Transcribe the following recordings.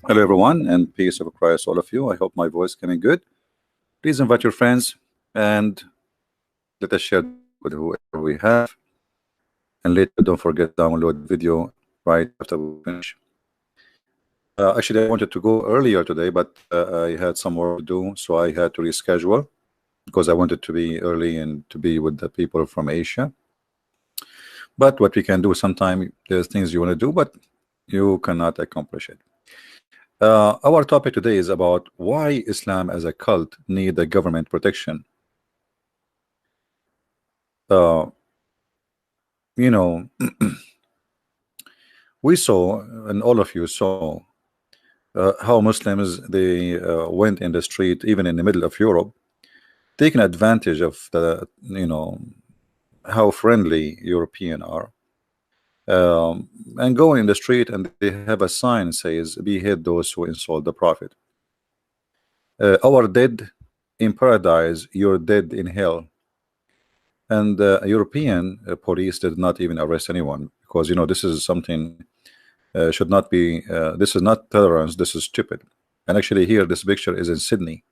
Hello, everyone, and peace of Christ, all of you. I hope my voice coming good. Please invite your friends and let us share with whoever we have. And later, don't forget to download the video right after we finish. Actually, I wanted to go earlier today, but I had some work to do, so I had to reschedule because I wanted to be early and to be with the people from Asia. But what we can do, sometimes there's things you want to do, but you cannot accomplish it. Our topic today is about why Islam as a cult need a government protection. Uh, you know, we saw, and all of you saw, how Muslims they went in the street, even in the middle of Europe, taking advantage of the, how friendly European are, and going in the street, and they have a sign says, "Behead those who insult the Prophet." Our dead in paradise, you're dead in hell. And European police did not even arrest anyone because this is something should not be. This is not tolerance. This is stupid. And actually, here this picture is in Sydney.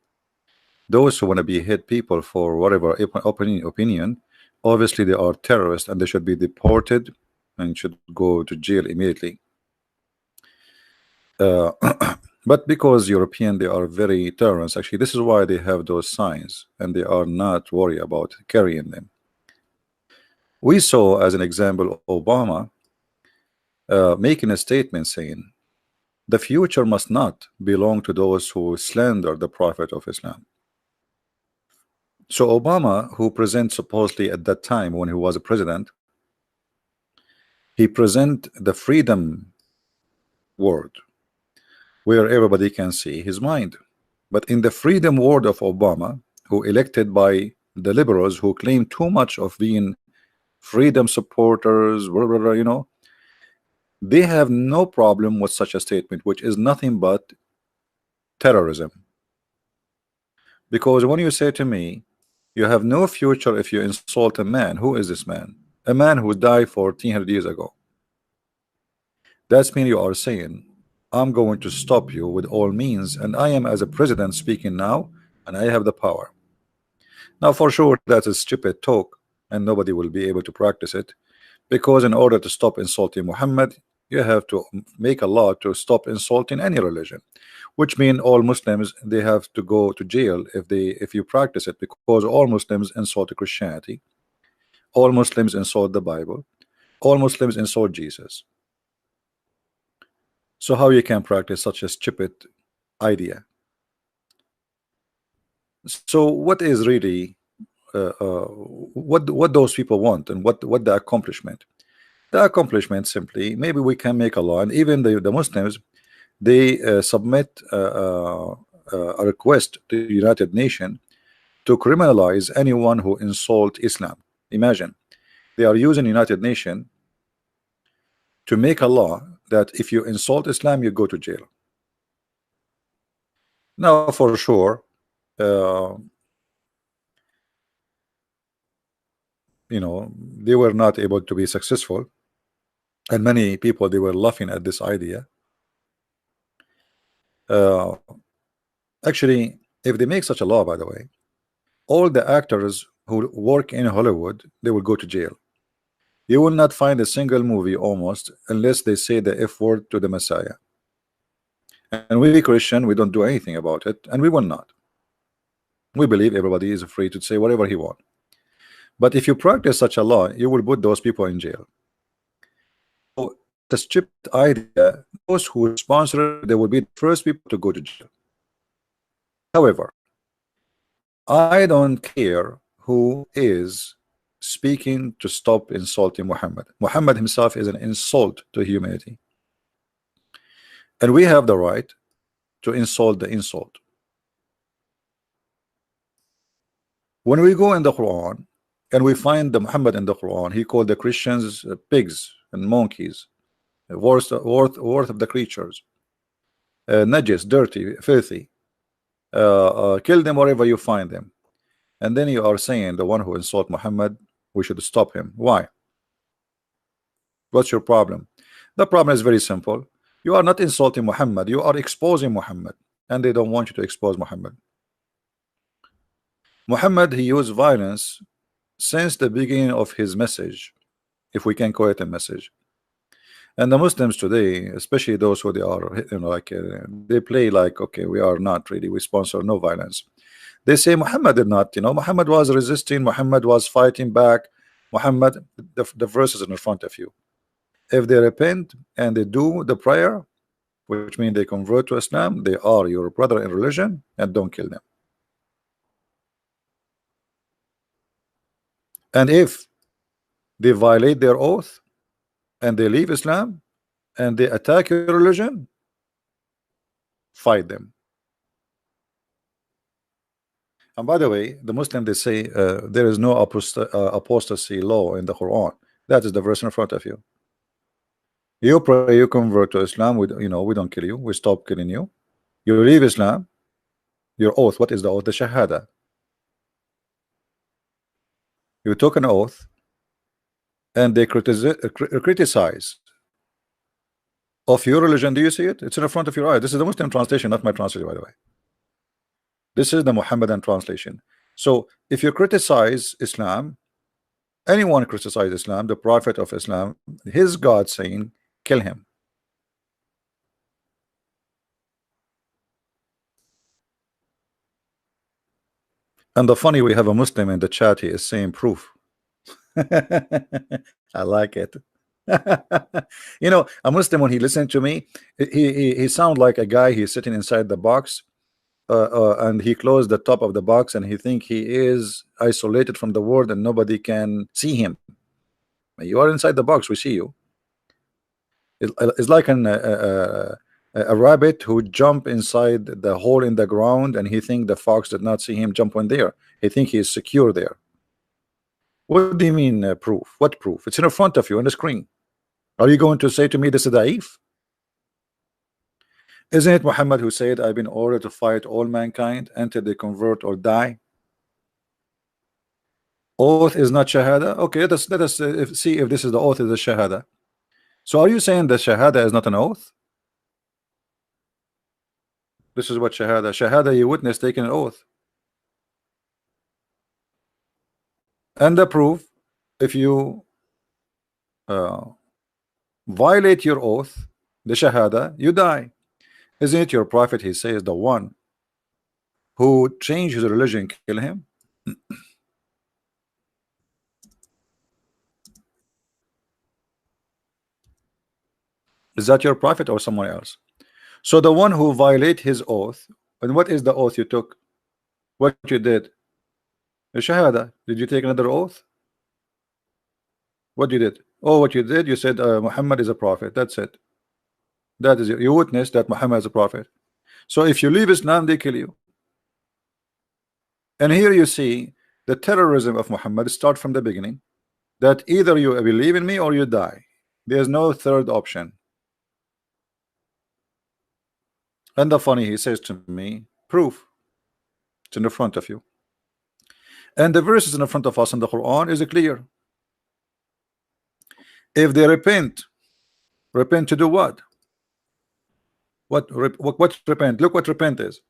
Those who want to behead people for whatever opinion, obviously they are terrorists and they should be deported and should go to jail immediately. But because European, they are very tolerant. Actually, this is why they have those signs and they are not worried about carrying them. We saw, as an example, Obama making a statement saying, the future must not belong to those who slander the Prophet of Islam. So Obama, who presents supposedly at that time when he was a president, he present the freedom word where everybody can see his mind. But in the freedom word of Obama, who elected by the liberals who claim too much of being freedom supporters, blah, blah, blah, they have no problem with such a statement, which is nothing but terrorism. Because when you say to me, you have no future if you insult a man, who is this man? A man who died 1400 years ago. That's mean you are saying, I'm going to stop you with all means, and I am as a president speaking now, and I have the power. Now, for sure, that is stupid talk, and nobody will be able to practice it, because in order to stop insulting Muhammad, you have to make a law to stop insulting any religion, which means all Muslims they have to go to jail if you practice it, because all Muslims insult Christianity, all Muslims insult the Bible, all Muslims insult Jesus. So how you can practice such a stupid idea? So what is really what those people want, and what the accomplishment? The accomplishment simply, maybe we can make a law, and even the Muslims, they submit a request to the United Nations to criminalize anyone who insult Islam. Imagine, they are using United Nations to make a law that if you insult Islam, you go to jail. Now, for sure, they were not able to be successful, and many people they were laughing at this idea. Actually, if they make such a law, by the way, all the actors who work in Hollywood, they will go to jail. You will not find a single movie almost unless they say the F word to the Messiah. And we Christian, we don't do anything about it, and we will not. We believe everybody is free to say whatever he wants. But if you practice such a law, you will put those people in jail. So the stupid idea, those who sponsor it, they will be the first people to go to jail. However, I don't care who is speaking to stop insulting Muhammad. Muhammad himself is an insult to humanity, and we have the right to insult the insult. When we go in the Quran and we find the Muhammad in the Quran, he called the Christians pigs and monkeys, worth of the creatures, najis, dirty, filthy. Kill them wherever you find them. And then you are saying the one who insult Muhammad, we should stop him. Why? What's your problem? The problem is very simple. You are not insulting Muhammad, you are exposing Muhammad, and they don't want you to expose Muhammad. Muhammad, he used violence since the beginning of his message, if we can call it a message. And the Muslims today, especially those who they are, like they play like, okay, we are not really, we sponsor no violence. They say Muhammad did not, Muhammad was resisting, Muhammad was fighting back. Muhammad, the verse is in front of you. If they repent and they do the prayer, which means they convert to Islam, they are your brother in religion, and don't kill them. And if they violate their oath and they leave Islam and they attack your religion, fight them. And by the way, the Muslim, they say there is no apostasy law in the Quran. That is the verse in front of you. You pray, you convert to Islam, we don't kill you, we stop killing you. You leave Islam, your oath, what is the oath? The Shahada. You took an oath and they criticize of your religion. Do you see it? It's in front of your eyes. This is the Muslim translation, not my translation, by the way. This is the Muhammadan translation. So if you criticize Islam, anyone criticize Islam, the Prophet of Islam, his God saying, kill him. And the funny, we have a Muslim in the chat, he is saying proof. I like it. A Muslim, when he listened to me, he sound like a guy, he's sitting inside the box, and he closed the top of the box and he think he is isolated from the world and nobody can see him. You are inside the box, we see you. It's like a rabbit who jump inside the hole in the ground and he think the fox did not see him jump in there. He think he is secure there. What do you mean proof? What proof? It's in front of you on the screen. Are you going to say to me this is da'if? Isn't it Muhammad who said, I've been ordered to fight all mankind until they convert or die? Oath is not shahada. Okay, let us see if this is the oath is the shahada. So are you saying that shahada is not an oath? This is what shahada. Shahada, you witness taking an oath. And the proof, if you violate your oath, the shahada, you die. Isn't it your prophet, he says, the one who changed his religion, kill him? Is that your prophet or someone else? So the one who violate his oath, and what is the oath you took? What you did? The shahada. Did you take another oath? What you did? Oh, what you did, you said Muhammad is a prophet. That's it. That is it. You witnessed that Muhammad is a prophet. So if you leave Islam, they kill you. And here you see the terrorism of Muhammad start from the beginning, that either you believe in me or you die. There's no third option. And the funny, he says to me, proof. It's in the front of you. And the verses in the front of us in the Quran is clear. If they repent to do what? What repent? Look what repent is.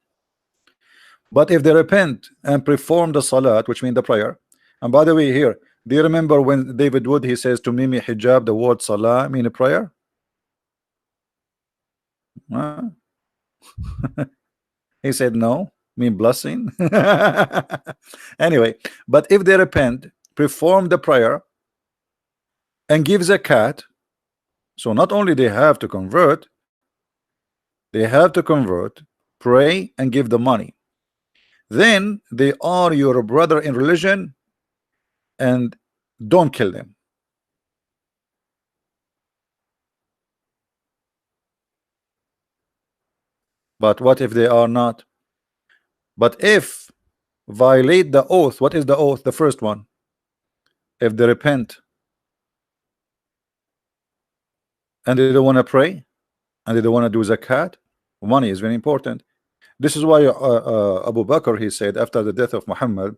But if they repent and perform the salat, which means the prayer, and by the way, here, do you remember when David Wood, he says to Mimi hijab, the word salah mean a prayer? Huh? He said no, mean blessing. Anyway, but if they repent, perform the prayer, and give zakat, so not only they have to convert, pray, and give the money. Then they are your brother in religion, and don't kill them. But what if they are not? But if violate the oath, what is the oath? The first one. If they repent and they don't want to pray and they don't want to do zakat, money is very important. This is why Abu Bakr, he said after the death of Muhammad,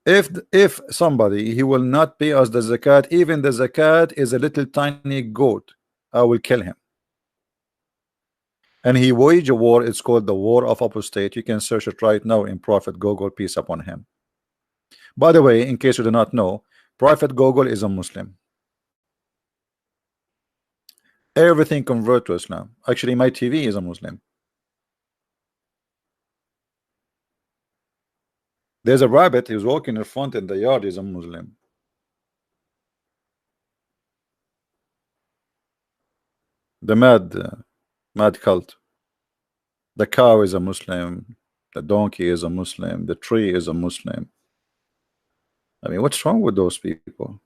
if somebody, he will not pay us the zakat, even the zakat is a little tiny goat, I will kill him. and he waged a war. It's called the War of Apostate. You can search it right now in Prophet Google, peace upon him. By the way, in case you do not know, Prophet Google is a Muslim. Everything convert to Islam. Actually, my TV is a Muslim. There's a rabbit. He was walking in front in the yard. He's a Muslim. The mad cult. The cow is a Muslim. The donkey is a Muslim. The tree is a Muslim. I mean, what's wrong with those people?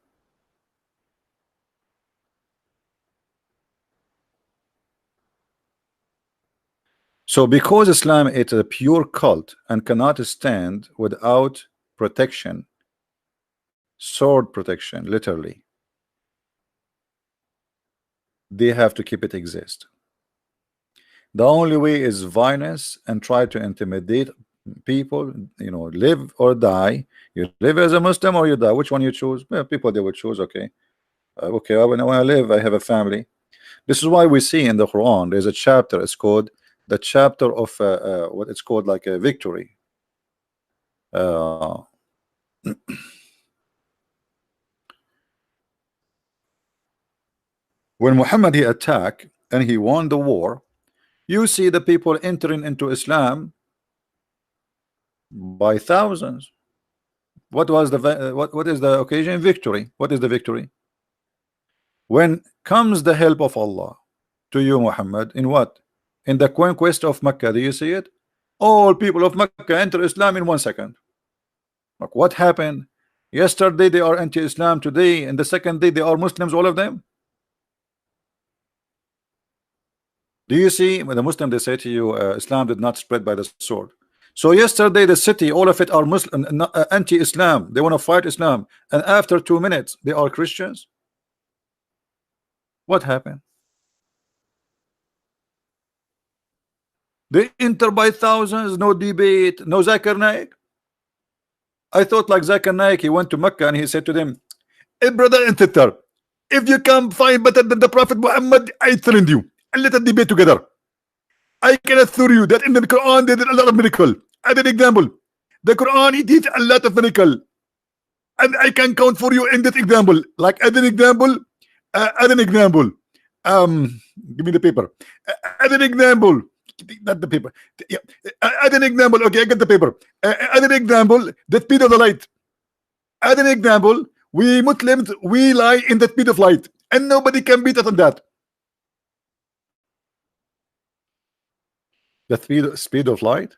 So because Islam is a pure cult and cannot stand without protection, sword protection, literally, they have to keep it exist. The only way is violence and try to intimidate people, you know, live or die. You live as a Muslim or you die. Which one you choose? Well, people, they would choose, okay. Okay, when I live, I have a family. This is why we see in the Quran, there's a chapter, it's called the chapter of what it's called, like a victory. When Muhammad he attacked and he won the war, you see the people entering into Islam by thousands. What was the what is the occasion? Victory. What is the victory? When comes the help of Allah to you, Muhammad, in what? In the conquest of Mecca. Do you see it? All people of Mecca enter Islam in 1 second. Like, what happened? Yesterday they are anti-Islam, today and the second day they are Muslims, all of them. Do you see when the Muslim they say to you Islam did not spread by the sword? So yesterday the city, all of it are Muslim, anti-Islam, they want to fight Islam, and after 2 minutes they are Christians. What happened? They enter by thousands, no debate, no Zakir Naik. I thought like Zakir Naik, he went to Mecca and he said to them, hey brother and sister, if you can find better than the Prophet Muhammad, I threaten you and let us debate together. I can assure you that in the Quran there is a lot of miracle. As an example, the Quran it teaches a lot of miracle, and I can count for you in this example. Like as an example, give me the paper. As an example, not the paper. Yeah. As an example, okay, I get the paper. As an example, the speed of the light. As an example, we Muslims we lie in the speed of light, and nobody can beat us on that. The speed of light.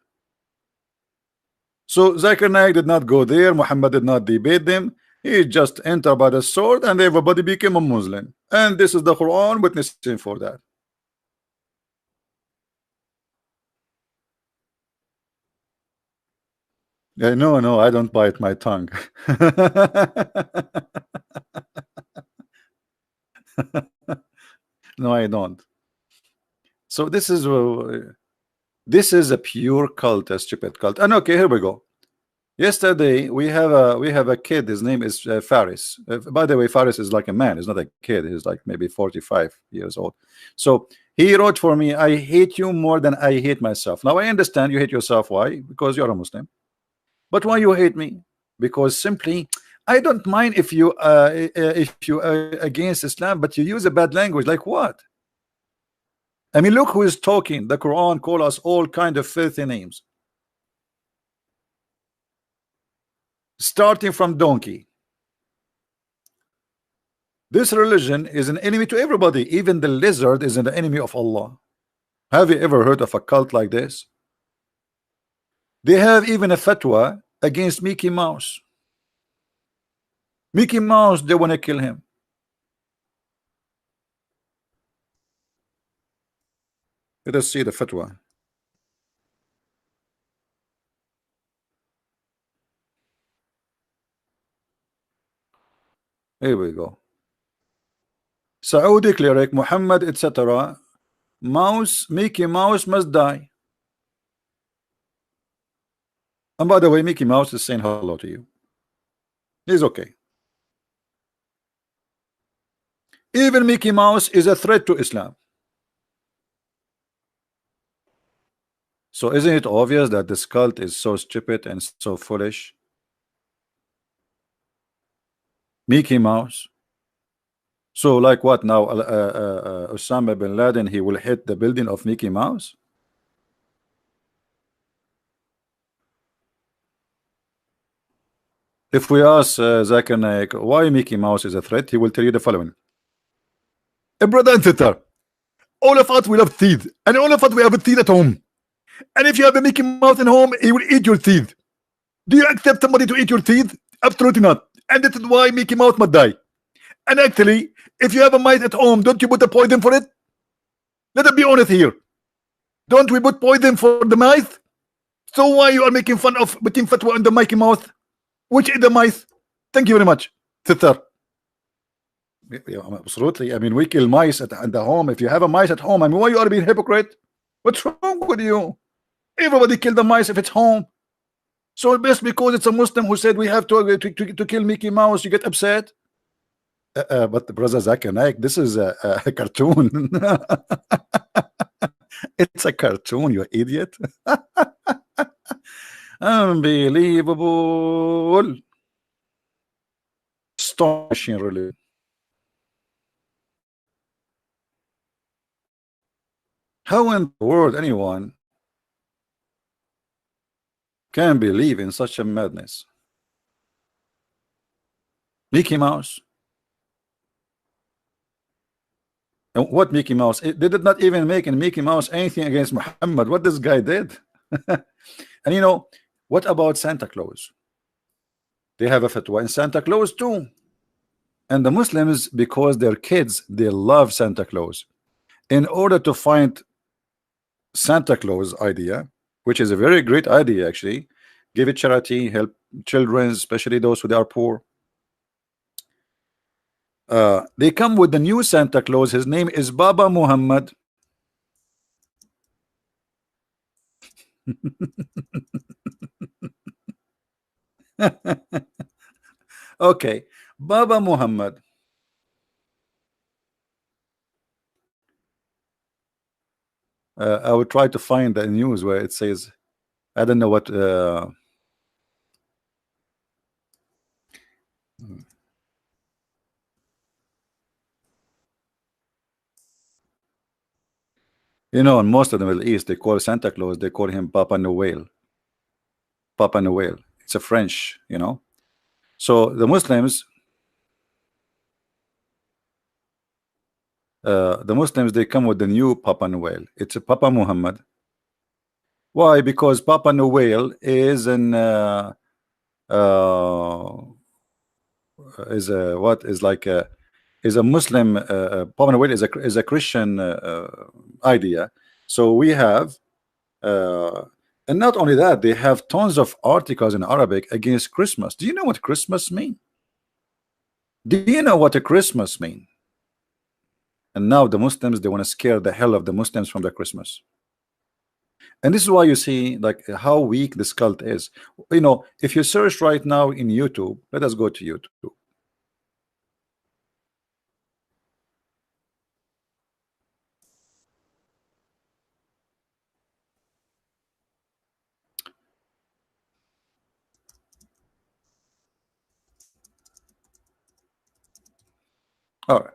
So Zakir Naik did not go there. Muhammad did not debate them. He just entered by the sword, and everybody became a Muslim. And this is the Quran witnessing for that. Yeah, no, I don't bite my tongue. No, I don't. So this is a pure cult, a stupid cult. And okay, here we go. Yesterday we have a kid. His name is Faris. By the way, Faris is like a man. He's not a kid. He's like maybe 45 years old. So he wrote for me, I hate you more than I hate myself. Now I understand you hate yourself. Why? Because you're a Muslim. But why you hate me? Because simply I don't mind if you against Islam, but you use a bad language. Like what? I mean, look who is talking. The Quran call us all kind of filthy names, starting from donkey. This religion is an enemy to everybody. Even the lizard is an enemy of Allah. Have you ever heard of a cult like this? They have even a fatwa against Mickey Mouse. Mickey Mouse, they want to kill him. Let us see the fatwa. Here we go. Saudi cleric Muhammad, etc. Mouse, Mickey Mouse must die. And by the way, Mickey Mouse is saying hello to you. He's okay. Even Mickey Mouse is a threat to Islam. So isn't it obvious that this cult is so stupid and so foolish? Mickey Mouse. So like what now? Osama bin Laden, he will hit the building of Mickey Mouse? If we ask Zakir Naik why Mickey Mouse is a threat, he will tell you the following. Brother and sister, all of us we love teeth, and all of us we have teeth at home. And if you have a Mickey Mouse in home, he will eat your teeth. Do you accept somebody to eat your teeth? Absolutely not. And that is why Mickey Mouse must die. And actually, if you have a mice at home, don't you put a poison for it? Let us be honest here. Don't we put poison for the mice? So why you are making fun of putting fatwa on the Mickey Mouse? Which is the mice? Thank you very much, sister. Yeah, absolutely. I mean, we kill mice at the home. If you have a mice at home, I mean, why you are being hypocrite? What's wrong with you? Everybody kill the mice if it's home. So just because it's a Muslim who said we have to kill Mickey Mouse, you get upset? But brother Zakir Naik, this is a cartoon. It's a cartoon, you idiot. Unbelievable. Astonishing, really. How in the world anyone can believe in such a madness? Mickey Mouse. And what Mickey Mouse? They did not even make in Mickey Mouse anything against Muhammad. What this guy did. And you know, what about Santa Claus? They have a fatwa in Santa Claus too. And the Muslims, because their kids, they love Santa Claus. In order to find Santa Claus idea, which is a very great idea actually, give it charity, help children, especially those who are poor. They come with the new Santa Claus. His name is Baba Muhammad. Okay, Baba Muhammad. I will try to find the news where it says, I don't know what. You know, in most of the Middle East, they call Santa Claus, they call him Papa Noel. Papa Noel. It's a French, you know. So the Muslims, they come with the new Papa Noel. It's a Papa Muhammad. Why? Because Papa Noel is an is a what is like a is a Muslim. Papa Noel is a Christian idea. So we have, and not only that, they have tons of articles in Arabic against Christmas. Do you know what Christmas mean? Do you know what a Christmas mean? And now the Muslims, they want to scare the hell of the Muslims from the Christmas. And this is why you see like how weak this cult is. You know, if you search right now in YouTube, let us go to YouTube. All right.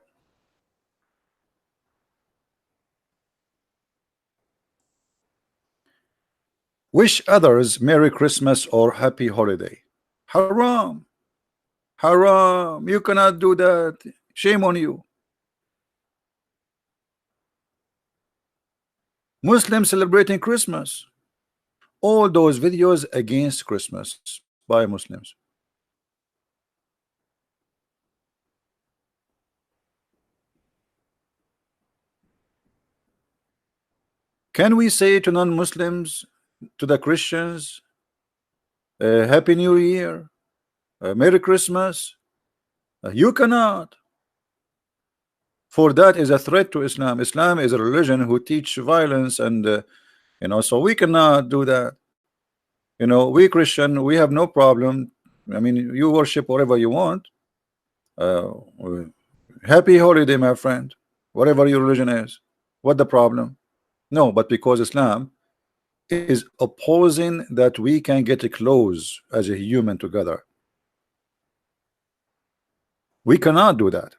Wish others Merry Christmas or Happy Holiday. Haram. Haram. You cannot do that. Shame on you. Muslims celebrating Christmas. All those videos against Christmas by Muslims. Can we say to non-Muslims, to the Christians, Happy New Year, Merry Christmas? You cannot. For that is a threat to Islam. Islam is a religion who teach violence, and you know, so we cannot do that. You know, we Christian, we have no problem. I mean, you worship whatever you want. Happy holiday, my friend. Whatever your religion is. What the problem? No, but because Islam is opposing that we can get close as a human together. We cannot do that.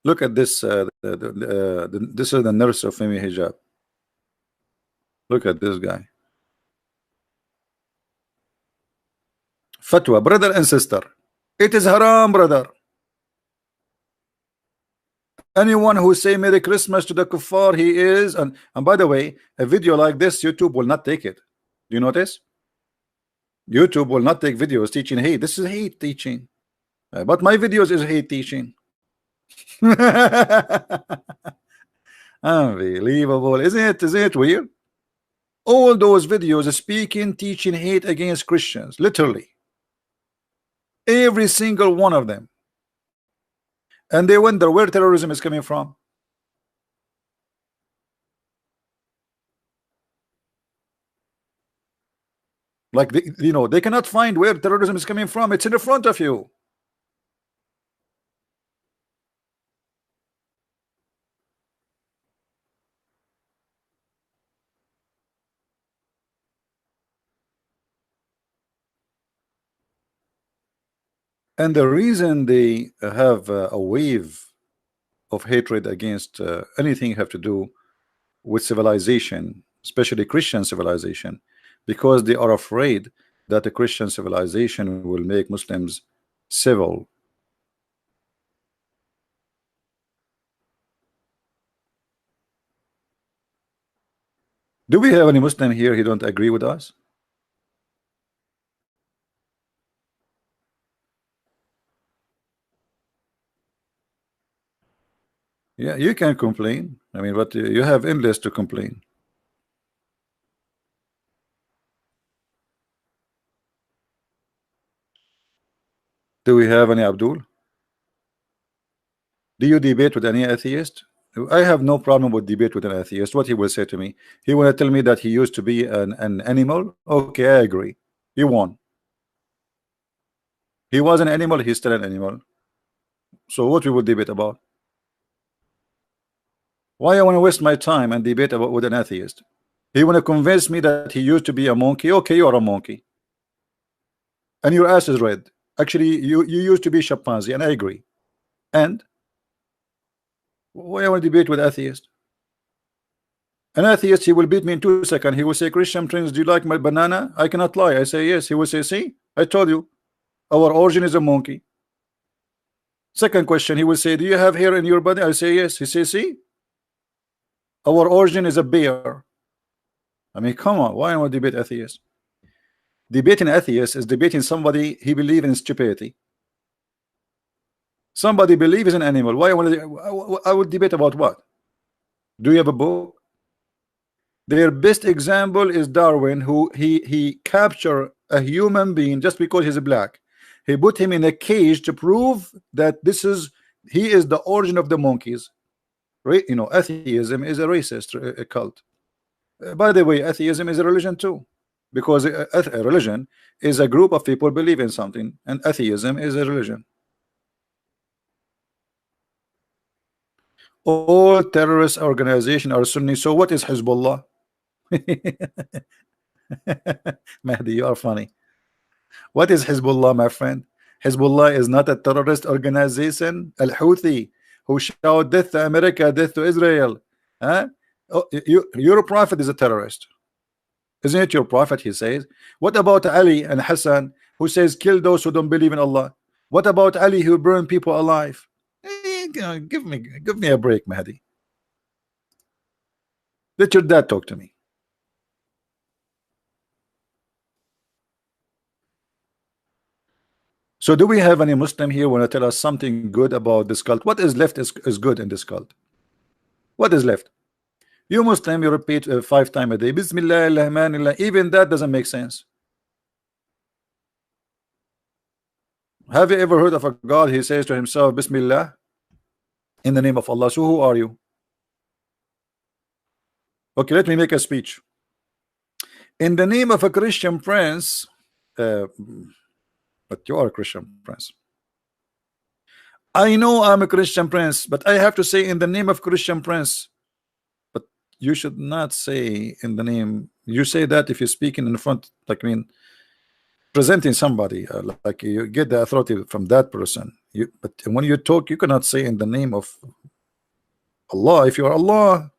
Look at this. This is the nurse of Femi Hijab. Look at this guy. Fatwa, brother and sister. It is haram, brother. Anyone who say Merry Christmas to the kuffar, he is. And by the way, a video like this, YouTube will not take it. Do you notice? YouTube will not take videos teaching hate. This is hate teaching. But my videos is hate teaching. Unbelievable, isn't it? Isn't it weird? All those videos speaking, teaching hate against Christians, literally. Every single one of them. And they wonder where terrorism is coming from. Like, they cannot find where terrorism is coming from. It's in the front of you. And the reason they have a wave of hatred against anything have to do with civilization, especially Christian civilization, because they are afraid that the Christian civilization will make Muslims civil. Do we have any Muslim here who don't agree with us? Yeah, you can complain. I mean, but you have endless to complain. Do we have any Abdul? Do you debate with any atheist? I have no problem with debate with an atheist. What he will say to me, he will tell me that he used to be an animal. Okay, I agree. He won. He was an animal, he's still an animal. So what we would debate about? Why I want to waste my time and debate about with an atheist? He want to convince me that he used to be a monkey. Okay, you are a monkey. And your ass is red. Actually, you used to be chimpanzee, and I agree. And why I want to debate with atheist? An atheist, he will beat me in 2 seconds. He will say, Christian Prince, do you like my banana? I cannot lie. I say yes. He will say, see, I told you, our origin is a monkey. Second question, he will say, do you have hair in your body? I say yes. He says, see, our origin is a bear. I mean, come on, why not debate atheists? Debating atheists is debating somebody he believes in stupidity. Somebody believes in an animal. Why I would debate about what? Do you have a book? Their best example is Darwin, who he captured a human being just because he's black. He put him in a cage to prove that he is the origin of the monkeys. Right? You know, atheism is a racist a cult. By the way, atheism is a religion too, because a religion is a group of people believe in something, and atheism is a religion. All terrorist organizations are Sunni. So what is Hezbollah? Mahdi, you are funny. What is Hezbollah, my friend? Hezbollah is not a terrorist organization. Al-Houthi, who shout death to America, death to Israel. Huh? Oh, your prophet is a terrorist. Isn't it your prophet? He says. What about Ali and Hassan, who says kill those who don't believe in Allah? What about Ali, who burned people alive? Give me a break, Mahdi. Let your dad talk to me. So do we have any Muslim here want to tell us something good about this cult? What is left is good in this cult? What is left? You Muslim, you repeat 5 times a day, Bismillah, Allahumma, even that doesn't make sense. Have you ever heard of a God, he says to himself, Bismillah, in the name of Allah? So who are you? Okay, let me make a speech. In the name of a Christian prince, but you are a Christian prince. I know I'm a Christian prince, but I have to say in the name of Christian prince. But you should not say in the name. You say that if you're speaking in front, like, I mean, presenting somebody, like you get the authority from that person. But when you talk, you cannot say in the name of Allah. If you are Allah,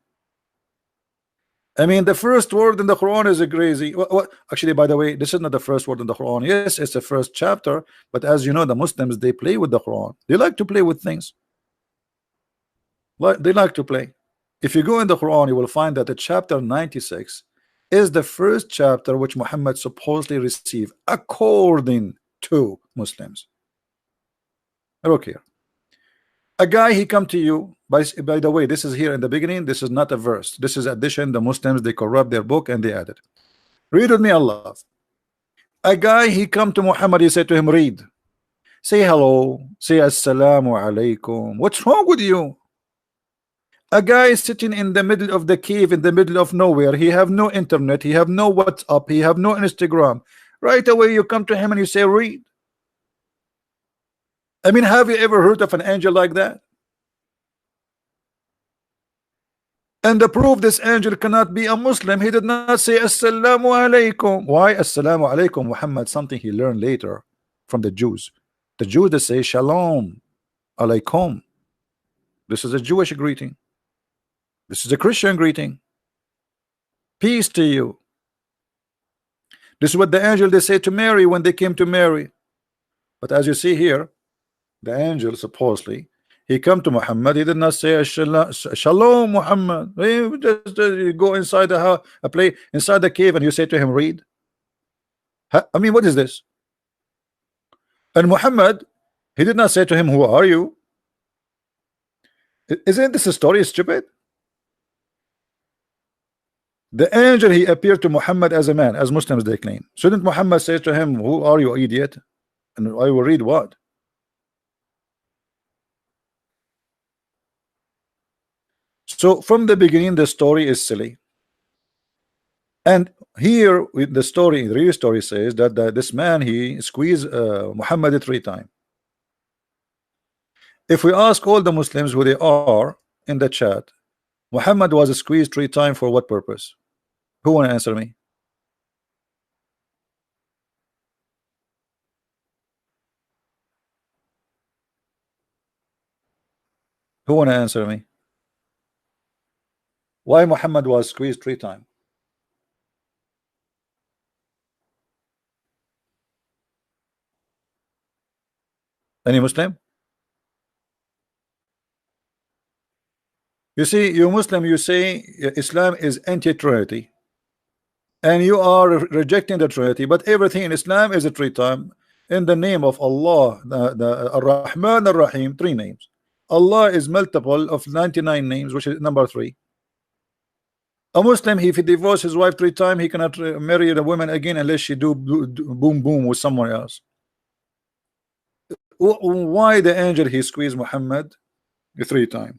I mean, the first word in the Quran is a crazy. Actually, by the way, this is not the first word in the Quran. Yes, it's the first chapter, but as you know, the Muslims, they play with the Quran. They like to play with things. Like they like to play. If you go in the Quran, you will find that the chapter 96 is the first chapter which Muhammad supposedly received according to Muslims. Look here. A guy, he come to you, by the way, this is here in the beginning, this is not a verse, this is addition. The Muslims, they corrupt their book and they add it. Read with me, Allah. A guy, he come to Muhammad, he said to him, read, say hello, say assalamu alaikum. What's wrong with you? A guy is sitting in the middle of the cave, in the middle of nowhere. He have no internet, he have no WhatsApp, he have no Instagram. Right away you come to him and you say read. I mean, have you ever heard of an angel like that? And the proof this angel cannot be a Muslim, he did not say assalamu alaikum. Why assalamu alaikum? Muhammad, something he learned later from the Jews. The Jews, they say shalom alaikum. This is a Jewish greeting. This is a Christian greeting. Peace to you. This is what the angel they say to Mary when they came to Mary. But as you see here, the angel supposedly, he come to Muhammad, he did not say shalom Muhammad. You go inside the house, play inside the cave, and you say to him read. I mean, what is this? And Muhammad, he did not say to him, who are you? Isn't this a story stupid? The angel, he appeared to Muhammad as a man, as Muslims they claim. Shouldn't Muhammad say to him, who are you, idiot? And I will read what? So from the beginning, the story is silly. And here with the story, the real story says that this man, he squeezed Muhammad 3 times. If we ask all the Muslims who they are in the chat, Muhammad was squeezed 3 times for what purpose? Who want to answer me? Who want to answer me? Why Muhammad was squeezed 3 times? Any Muslim? You see, you Muslim, you say Islam is anti-Trinity, and you are rejecting the Trinity, but everything in Islam is a 3 times in the name of Allah, the Ar-Rahman Ar-Rahim, 3 names. Allah is multiple of 99 names, which is number 3. A Muslim, if he divorces his wife 3 times, he cannot marry the woman again unless she do boom boom with someone else. Why the angel he squeezed Muhammad 3 times?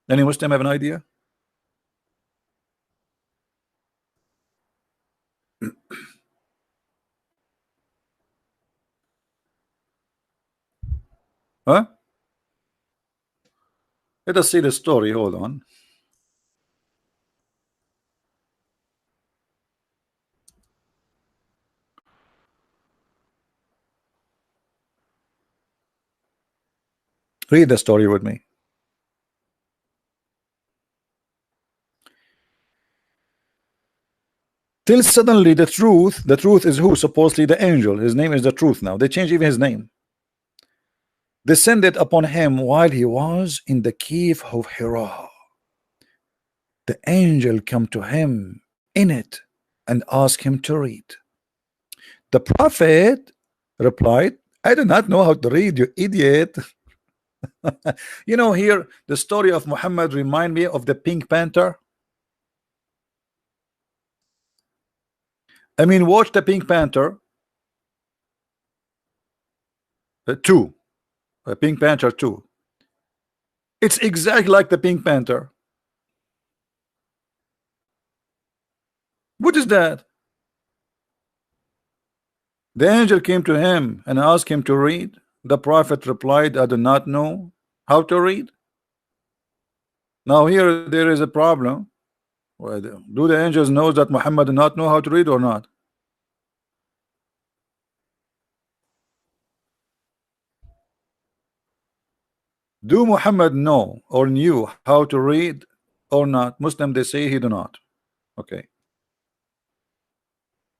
Any Muslim have an idea? Huh? Let us see the story. Hold on. Read the story with me. Till suddenly the truth is who? Supposedly the angel. His name is the truth now. They changed even his name. Descended upon him while he was in the cave of Hira. The angel come to him in it and asked him to read. The prophet replied, I do not know how to read, you idiot. You know, here the story of Muhammad remind me of the Pink Panther. I mean, watch the Pink Panther 2, Pink Panther 2. It's exactly like the Pink Panther. What is that? The angel came to him and asked him to read. The prophet replied, I do not know how to read. Now here there is a problem. Do the angels know that Muhammad do not know how to read or not? Do Muhammad know or knew how to read or not? Muslim, they say he do not. Okay.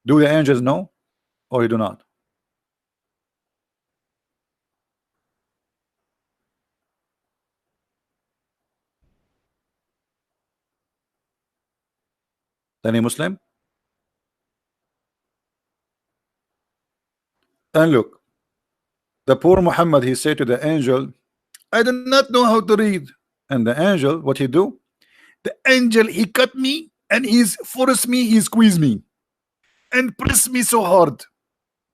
Do the angels know or he do not? Any Muslim? And look, the poor Muhammad, he said to the angel, I do not know how to read. And the angel, what he do? The angel, he cut me and he's forced me, he squeezed me and pressed me so hard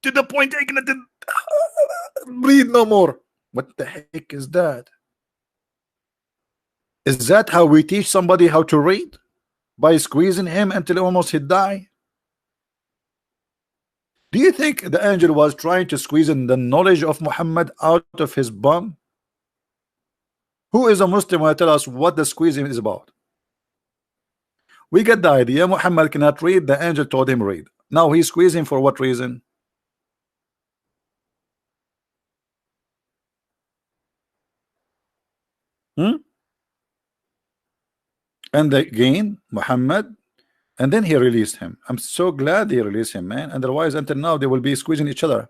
to the point I cannot breathe no more. What the heck is that? Is that how we teach somebody how to read? By squeezing him until almost he die? Do you think the angel was trying to squeeze in the knowledge of Muhammad out of his bum? Who is a Muslim will tell us what the squeezing is about? We get the idea. Muhammad cannot read. The angel told him read. Now he's squeezing for what reason? And again, Muhammad, and then he released him. I'm so glad he released him, man. Otherwise, until now, they will be squeezing each other.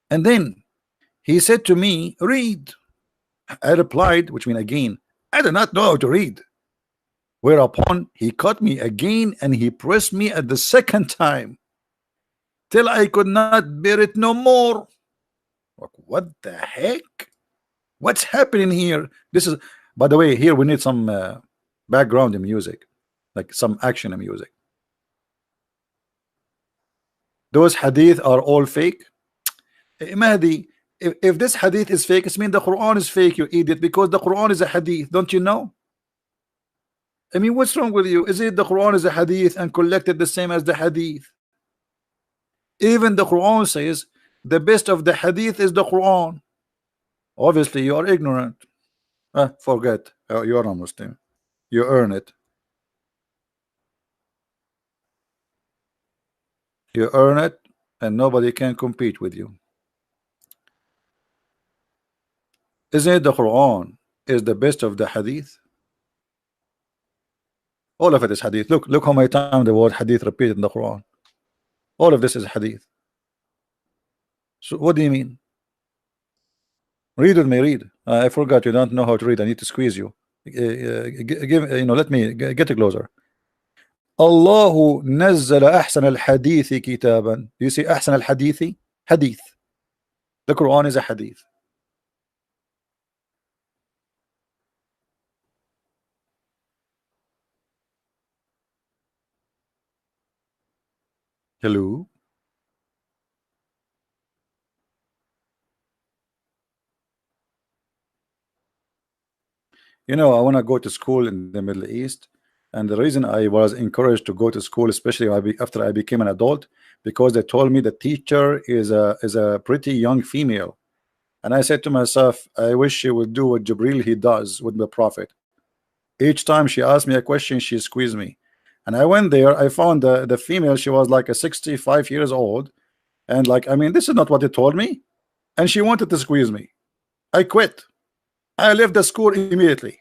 And then he said to me, read. I replied, which means again, I do not know how to read. Whereupon he caught me again and he pressed me at the second time till I could not bear it no more. What the heck? What's happening here? This is, by the way, here we need some background in music, like some action in music. Those hadith are all fake. Mahdi, if this hadith is fake, it means the Quran is fake, you idiot, because the Quran is a hadith, don't you know? I mean, what's wrong with you? Is it the Quran is a hadith and collected the same as the hadith? Even the Quran says the best of the hadith is the Quran. Obviously, you are ignorant. Forget. You are a Muslim. You earn it. You earn it, and nobody can compete with you. Isn't it the Quran is the best of the hadith? All of it is hadith. Look how many times the word hadith repeated in the Quran. All of this is hadith. So what do you mean? Read with me, read. I forgot you don't know how to read. I need to squeeze you. Let me get it closer. الله نزل أحسن الحديث كتابا. Do you see أحسن الحديث? Hadith. The Quran is a hadith. Hello. You know, I want to go to school in the Middle East, and the reason I was encouraged to go to school, especially after I became an adult, because they told me the teacher is a pretty young female, and I said to myself, I wish she would do what Jibril he does with the Prophet. Each time she asked me a question, she squeezed me. And I went there, I found the female, she was like a 65 years old, and like, I mean, this is not what they told me, and she wanted to squeeze me. I quit. I left the school immediately.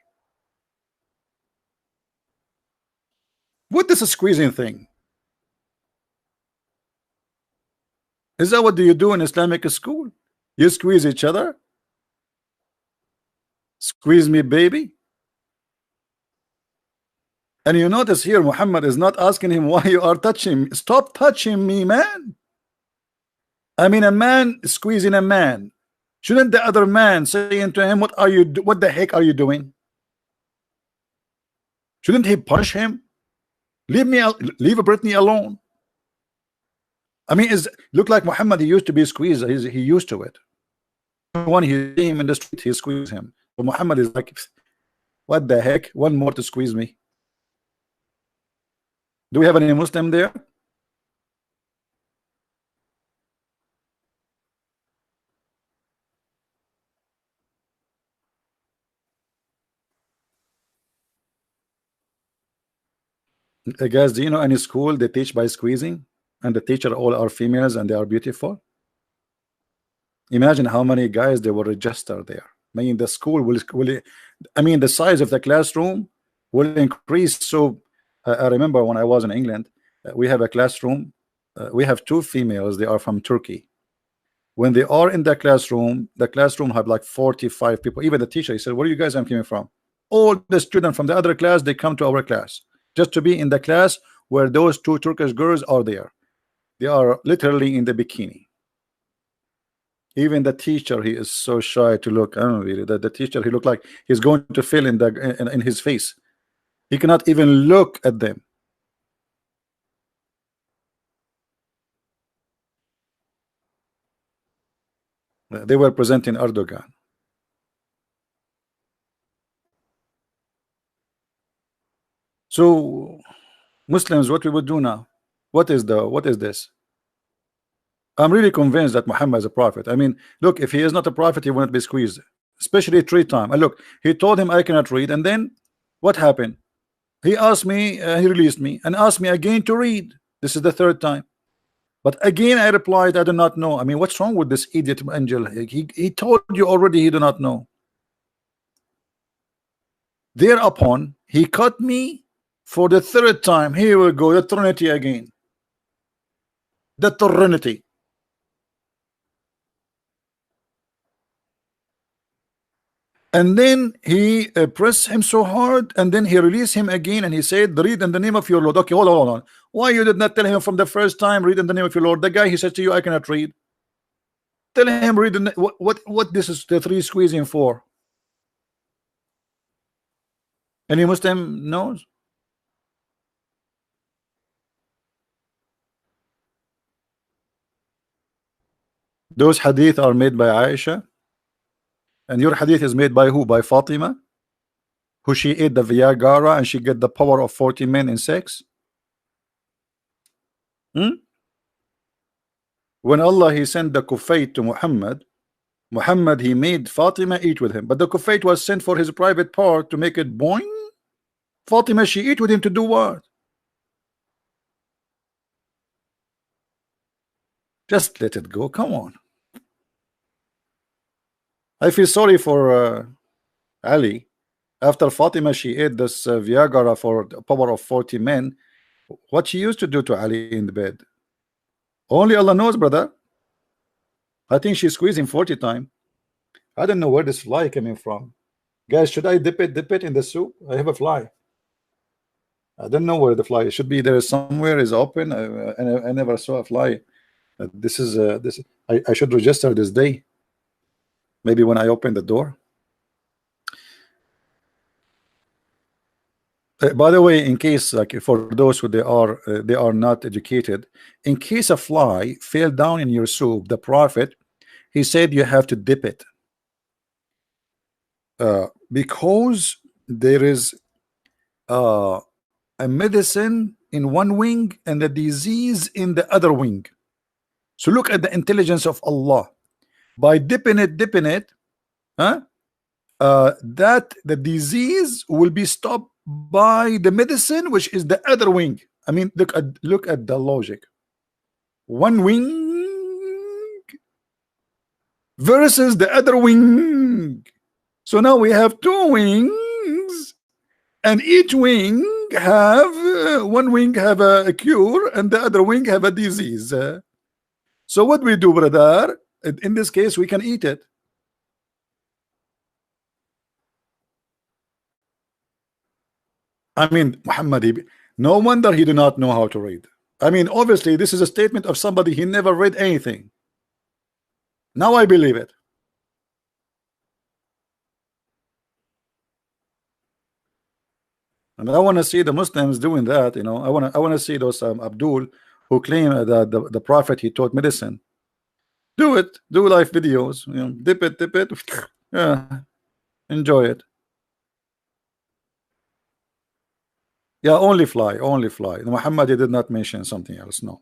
What is a squeezing thing? Is that what do you do in Islamic school? You squeeze each other? Squeeze me, baby? And you notice here Muhammad is not asking him why you are touching me. Stop touching me, man. I mean, a man squeezing a man. Shouldn't the other man saying to him, what the heck are you doing? Shouldn't he punch him? Leave Britney alone. I mean, look like Muhammad, he used to be squeezed. He used to it. When he see him in the street, he squeezed him. But Muhammad is like, what the heck? One more to squeeze me. Do we have any Muslim there? Guys, do you know any school they teach by squeezing, and the teacher all are females and they are beautiful? Imagine how many guys they will register there. I mean, the school will I mean, the size of the classroom will increase. So I remember when I was in England, we have a classroom. We have two females. They are from Turkey. When they are in the classroom have like 45 people. Even the teacher, he said, "Where are you guys I'm coming from?" All the students from the other class, they come to our class just to be in the class where those two Turkish girls are there. They are literally in the bikini. Even the teacher, he is so shy to look. I don't know, really. The teacher, he looked like he's going to fill in his face. He cannot even look at them. They were presenting Erdogan. So Muslims, what we would do now? What is this? I'm really convinced that Muhammad is a prophet. I mean, look, if he is not a prophet, he won't be squeezed, especially 3 times. And look, he told him I cannot read, and then what happened? He asked me, he released me, and asked me again to read. This is the 3rd time. But again, I replied, I do not know. I mean, what's wrong with this idiot angel? He told you already he do not know. Thereupon, he cut me for the 3rd time. Here we go, the Trinity again. The Trinity. And then he pressed him so hard, and then he released him again, and he said, read in the name of your Lord. Okay, hold on. Why you did not tell him from the 1st time, read in the name of your Lord? The guy, he said to you, I cannot read. Tell him read what this is the 3 squeezing for. Any Muslim knows? Those hadith are made by Aisha. And your hadith is made by who? By Fatima, who she ate the Viagra and she get the power of 40 men in sex. When Allah he sent the Kufayt to Muhammad he made Fatima eat with him, but the Kufayt was sent for his private part to make it boing. Fatima, she eat with him to do what? Just let it go. Come on. I feel sorry for Ali. After Fatima, she ate this Viagra for the power of 40 men. What she used to do to Ali in the bed, only Allah knows, brother. I think she's squeezing 40 times. I don't know where this fly coming from. Guys, should I dip it in the soup? I have a fly. I don't know where the fly is. Should be there somewhere. Is open. I never saw a fly. This is this. I should register this day. Maybe when I open the door. By the way, in case like for those who they are not educated, in case a fly fell down in your soup, the Prophet he said you have to dip it because there is a medicine in one wing and a disease in the other wing. So look at the intelligence of Allah. By dipping it, that the disease will be stopped by the medicine, which is the other wing. I mean, look at the logic. One wing versus the other wing. So now we have 2 wings, and each wing have one wing have a cure, and the other wing have a disease. So what we do, brother? In this case, we can eat it. I mean, Muhammad, no wonder he did not know how to read. I mean, obviously, this is a statement of somebody he never read anything. Now I believe it. And I want to see the Muslims doing that. You know, I want to see those Abdul who claim that the Prophet he taught medicine. Do it. Do live videos. You know, dip it. Yeah, enjoy it. Yeah, only fly. Muhammad did not mention something else. No.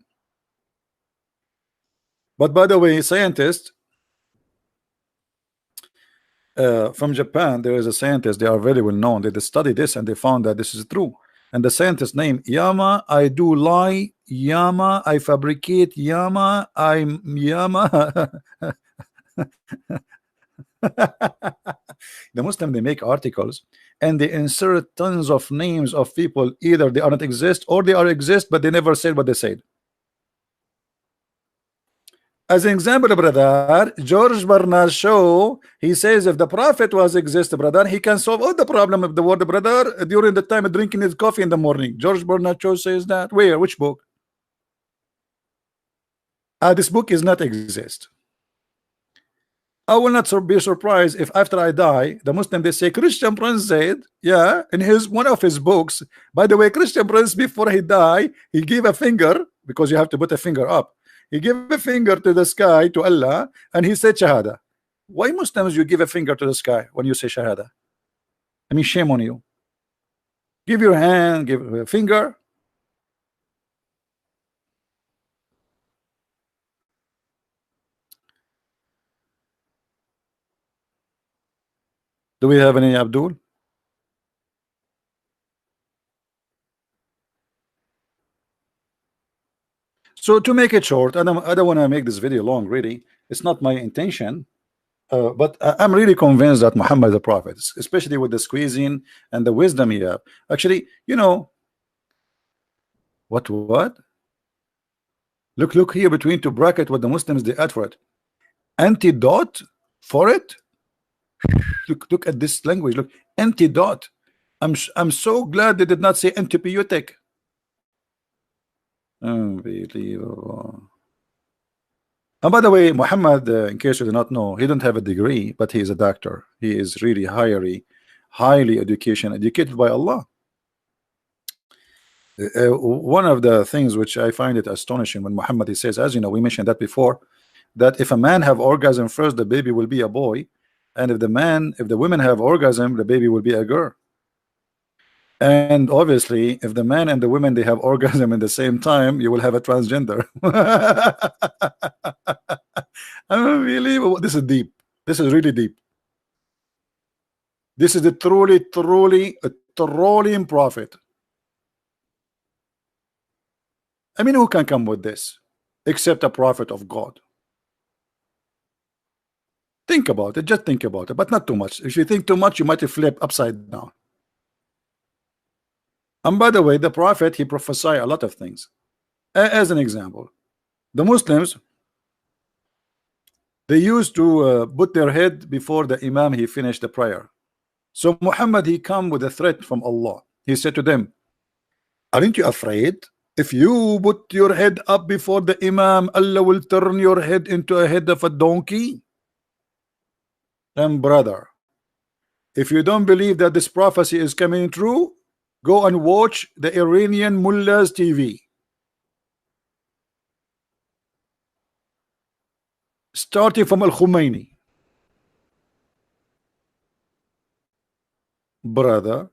But by the way, scientists from Japan, there is a scientist. They are very well known. They studied this and they found that this is true. And the scientist name Yama, I do lie, Yama, I fabricate, Yama, I'm Yama. The Muslim, they make articles and they insert tons of names of people, either they are not exist or they are exist, but they never said what they said. As an example, brother, George Bernard Shaw, he says if the prophet was exist, brother, he can solve all the problem of the world, brother, during the time of drinking his coffee in the morning. George Bernard Shaw says that. Where? Which book? This book is not exist. I will not be surprised if after I die, the Muslim, they say Christian Prince said, yeah, in his one of his books. By the way, Christian Prince, before he died, he gave a finger, because you have to put a finger up. He gave a finger to the sky, to Allah, and he said Shahada. Why Muslims you give a finger to the sky when you say Shahada? I mean, shame on you. Give your hand, give a finger. Do we have any Abdul? So to make it short, I don't want to make this video long, really. It's not my intention. But I'm really convinced that Muhammad is a prophet, especially with the squeezing and the wisdom he have. Actually, you know, what? Look here between two bracket what the Muslims they add for it. Antidote for it. Look at this language. Look, antidote. I'm so glad they did not say antibiotic. Unbelievable. And by the way, Muhammad, in case you do not know, he don't have a degree, but he is a doctor. He is really highly educated by Allah. One of the things which I find it astonishing when Muhammad he says, as you know, we mentioned that before, that if a man have orgasm first, the baby will be a boy, and if the women have orgasm, the baby will be a girl. And obviously, if the man and the women they have orgasm in the same time, you will have a transgender. Unbelievable. This is deep. This is really deep. This is a truly prophet. I mean, who can come with this except a prophet of God? Think about it, just think about it, but not too much. If you think too much, you might flip upside down. And by the way, the prophet, he prophesied a lot of things. As an example, the Muslims, they used to put their head before the Imam, he finished the prayer. So Muhammad, he come with a threat from Allah. He said to them, aren't you afraid? If you put your head up before the Imam, Allah will turn your head into a head of a donkey. And brother, if you don't believe that this prophecy is coming true, go and watch the Iranian mullahs TV. Starting from Al-Khomeini. Brother,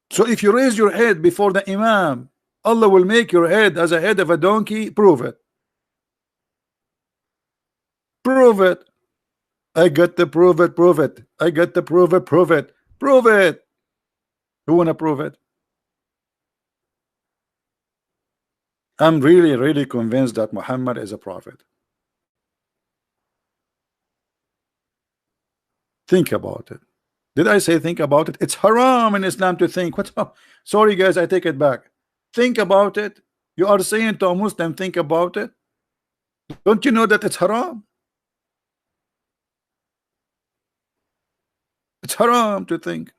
so if you raise your head before the Imam, Allah will make your head as a head of a donkey. Prove it. Prove it. I got to prove it. Prove it. I got to prove it. Prove it. Prove it. Who wanna prove it? I'm really convinced that Muhammad is a prophet. Think about it. Did I say think about it? It's haram in Islam to think. What? Sorry guys, I take it back. Think about it. You are saying to a Muslim, think about it. Don't you know that it's haram? It's haram to think.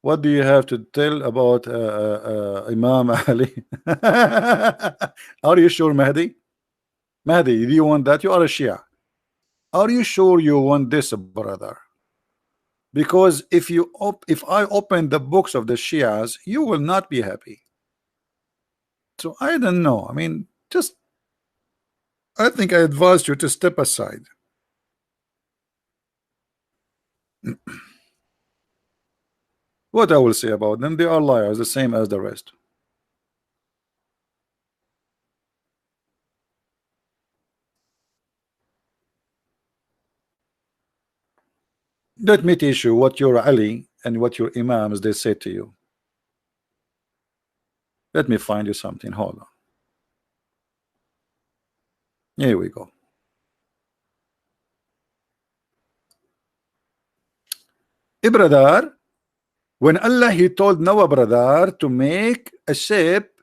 What do you have to tell about Imam Ali? Are you sure, Mahdi? Mahdi, do you want that? You are a Shia. Are you sure you want this, brother? Because if I open the books of the Shias, you will not be happy. So I don't know. I mean, just I think I advise you to step aside. What I will say about them, they are liars, the same as the rest. Let me teach you what your Ali and what your Imams they say to you. Let me find you something. Hold on. Here we go. Brother, when Allah he told Noah brother to make a ship,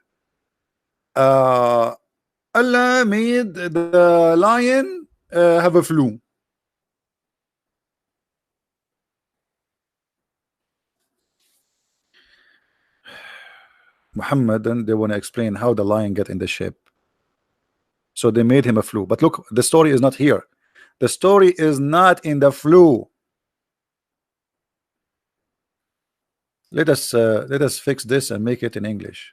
Allah made the lion have a flu. Muhammad, and they want to explain how the lion get in the ship. So they made him a flu. But look, the story is not here. The story is not in the flu. Let us fix this and make it in English.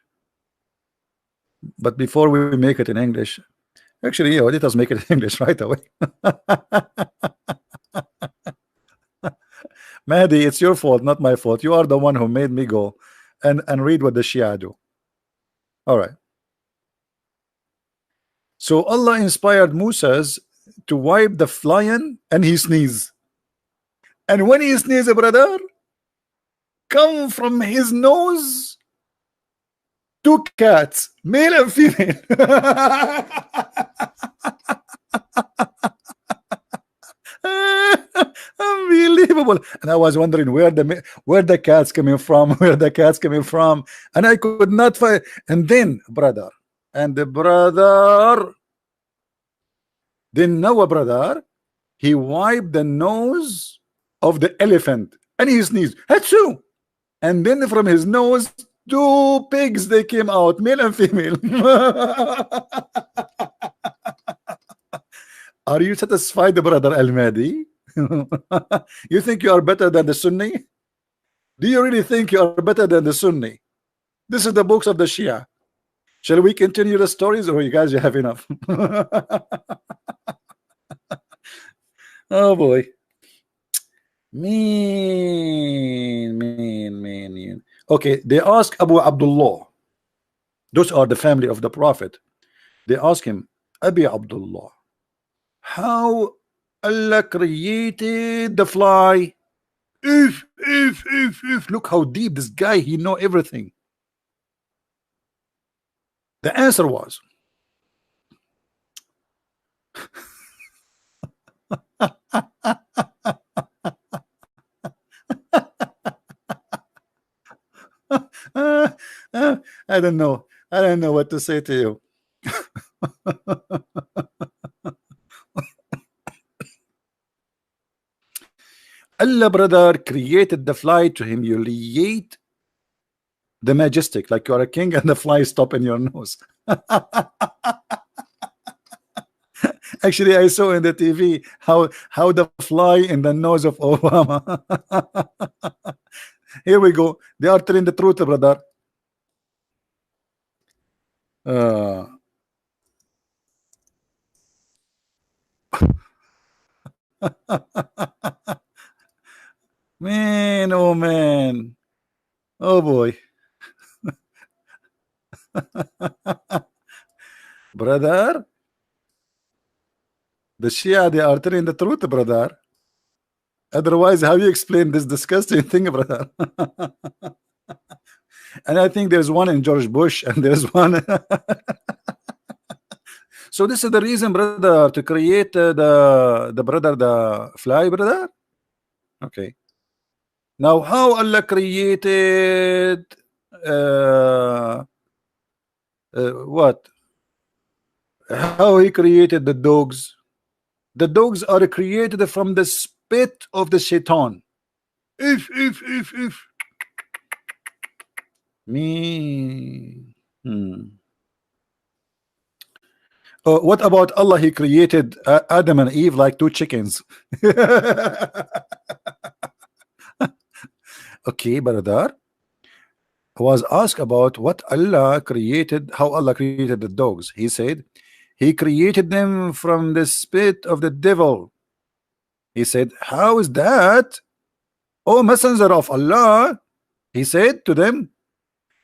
But before we make it in English, actually, yeah, let us make it in English right away. Mahdi, it's your fault, not my fault. You are the one who made me go and read what the Shia do. All right. So Allah inspired Moses to wipe the lion and he sneezed. And when he sneezed, brother, come from his nose two cats, male and female. Unbelievable. And I was wondering where the cats coming from, where the cats coming from, and I could not find. And then brother, and the brother, then Noah brother, he wiped the nose of the elephant and he sneezed, Hatsu. And then from his nose two pigs they came out, male and female. Are you satisfied, brother Al-Mahdi? You think you are better than the Sunni? Do you really think you are better than the Sunni? This is the books of the Shia. Shall we continue the stories, or you guys have enough? Oh boy. Mean. Okay, they ask Abu Abdullah. Those are the family of the Prophet. They ask him, Abi Abdullah, how Allah created the fly? If look how deep this guy, he know everything. The answer was I don't know what to say to you. Allah brother created the fly to humiliate the majestic, like you are a king and the fly stop in your nose. Actually, I saw in the TV how the fly in the nose of Obama. Here we go. They are telling the truth, brother. Man, oh man, oh boy. Brother, the Shia, they are telling the truth, brother. Otherwise, how you explain this disgusting thing, brother? And I think there's one in George Bush, and there's one. So this is the reason, brother, to create the fly, brother. Okay. Now, how Allah created what? How He created the dogs? The dogs are created from the spit of the shaitan. If me. What about Allah? He created Adam and Eve like two chickens. Okay, brother. I was asked about what Allah created, how Allah created the dogs. He said He created them from the spit of the devil. He said, how is that? O messenger of Allah, he said to them,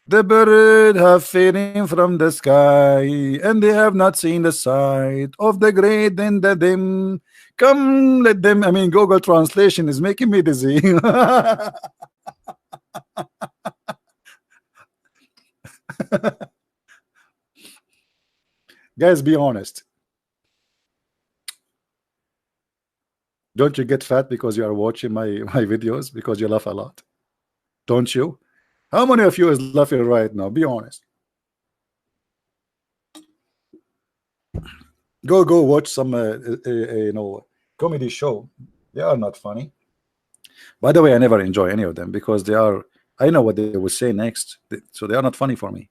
the bird have fallen from the sky, and they have not seen the sight of the great and the dim come, let them. I mean, Google translation is making me dizzy. Guys, be honest. Don't you get fat because you are watching my videos because you laugh a lot? Don't you? How many of you is laughing right now? Be honest. Go watch some comedy show. They are not funny. By the way, I never enjoy any of them because they are. I know what they will say next, so they are not funny for me.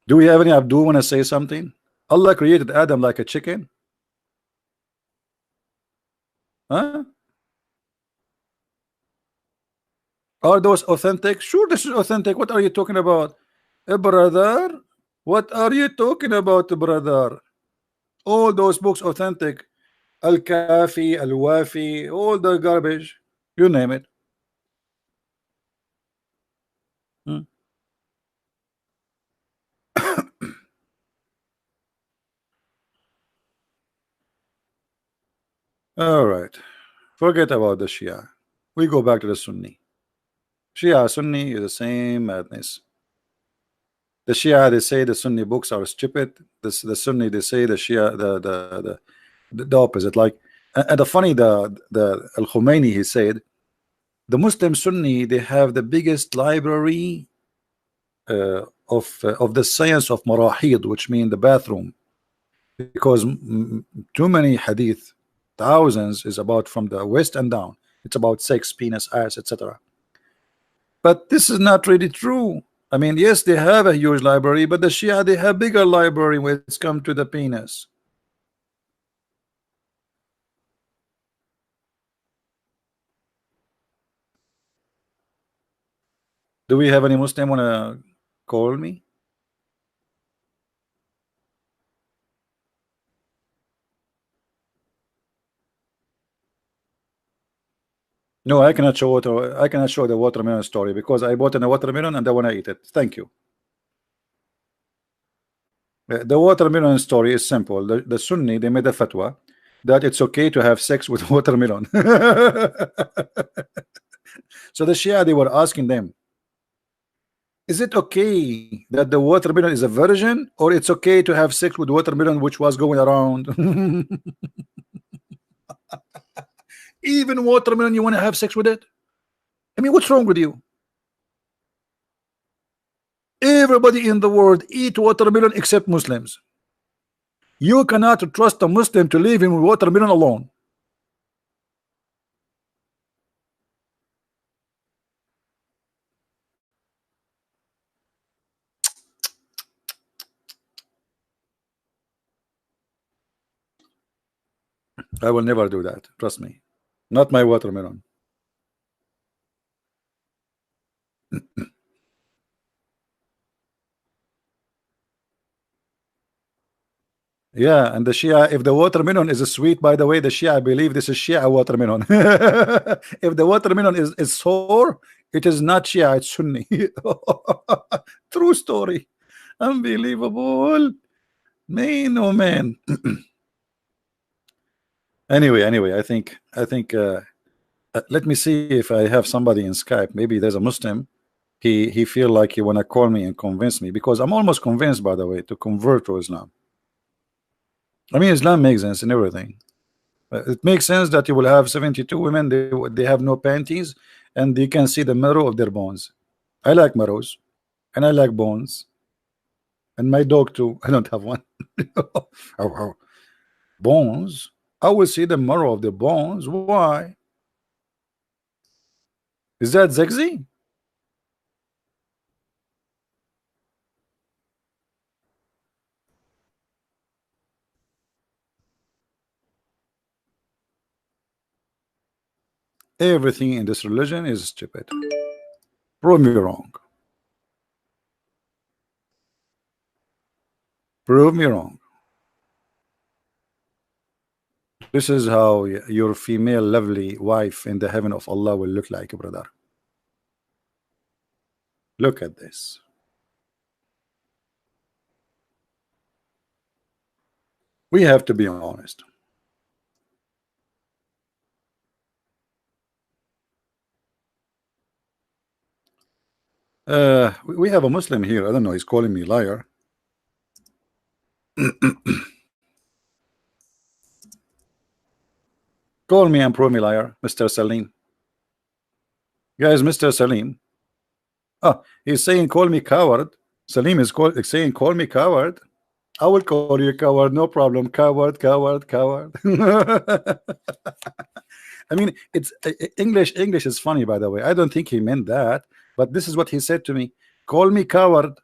Do we have any Abdul want to say something? Allah created Adam like a chicken? Huh? Are those authentic? Sure, this is authentic. What are you talking about? Brother? What are you talking about, brother? All those books authentic. Al-Kafi, Al-Wafi, all the garbage. You name it. Hmm. All right. Forget about the Shia. We go back to the Sunni. Shia, Sunni is the same madness. The Shia, they say the Sunni books are stupid. The Sunni, they say the Shia, the opposite. Like, and the funny, the Al Khomeini, he said, the Muslim Sunni, they have the biggest library of the science of marahid, which mean the bathroom, because too many hadith, thousands, is about from the west and down. It's about sex, penis, ass, etc. But this is not really true. I mean, yes, they have a huge library, but the Shia, they have bigger library when it's come to the penis. Do we have any Muslim wanna call me? No, I cannot show water. I cannot show the watermelon story because I bought a watermelon and I wanna eat it. Thank you. The watermelon story is simple. The Sunni, they made a fatwa that it's okay to have sex with watermelon. So the Shia, they were asking them, is it okay that the watermelon is a virgin, or it's okay to have sex with watermelon which was going around? Even watermelon, you want to have sex with it? I mean, what's wrong with you? Everybody in the world eat watermelon except Muslims. You cannot trust a Muslim to leave him with watermelon alone. I will never do that. Trust me. Not my watermelon. Yeah, and the Shia, if the watermelon is sweet, by the way, the Shia believe this is Shia watermelon. If the watermelon is sour, it is not Shia, it's Sunni. True story. Unbelievable. Man, oh man. Anyway, I think let me see if I have somebody in Skype. Maybe there's a Muslim. He feel like he wanna call me and convince me because I'm almost convinced, by the way, to convert to Islam. I mean, Islam makes sense in everything. It makes sense that you will have 72 women. They have no panties, and you can see the marrow of their bones. I like marrows, and I like bones, and my dog too. I don't have one. Oh, bones. I will see the marrow of the bones. Why? Is that sexy? Everything in this religion is stupid. Prove me wrong. Prove me wrong. This is how your female lovely wife in the heaven of Allah will look like, brother. Look at this. We have to be honest. We have a Muslim here. I don't know. He's calling me liar. Call me and prove me liar, Mr. Salim. Guys, Mr. Salim. Oh, he's saying call me coward. Salim is saying call me coward. I will call you coward, no problem. Coward, coward, coward. I mean, it's English. English is funny, by the way. I don't think he meant that, but this is what he said to me. Call me coward.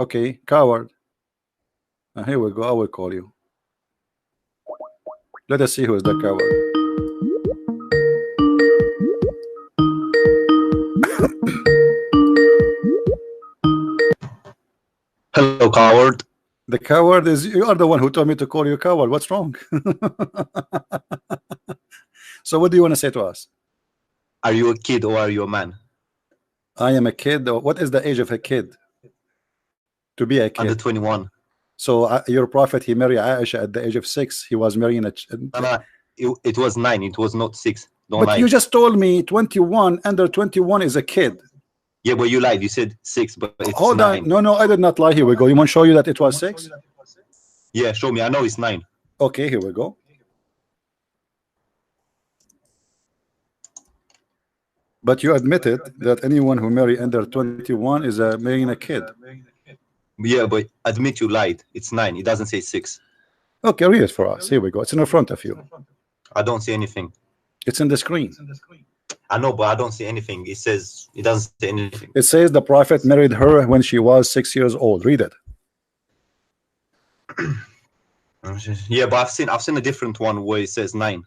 Okay, coward. Here we go. I will call you. Let us see who is the coward. Hello, coward. The coward is you. Are the one who told me to call you coward. What's wrong? So what do you want to say to us? Are you a kid or are you a man? I am a kid. What is the age of a kid? To be a kid. Under 21. So your prophet, he married Aisha at the age of 6. He was marrying a. No, it was 9. It was not 6. Don't but lie. you just told me 21. Under 21 is a kid. Yeah, but you lied. You said 6, but it's Hold 9. on. No, I did not lie. Here we go. You want to show you that it was 6? Yeah, show me. I know it's 9. Okay, here we go. But you admitted that anyone who marry under 21 is marrying a kid. Yeah, but admit you lied. It's 9. It doesn't say 6. Okay, read it for us. Here we go. It's in front of you. I don't see anything. It's in the screen. I know, but I don't see anything. It says it doesn't say anything. It says the prophet married her when she was 6 years old. Read it. Yeah, but I've seen a different one where it says 9.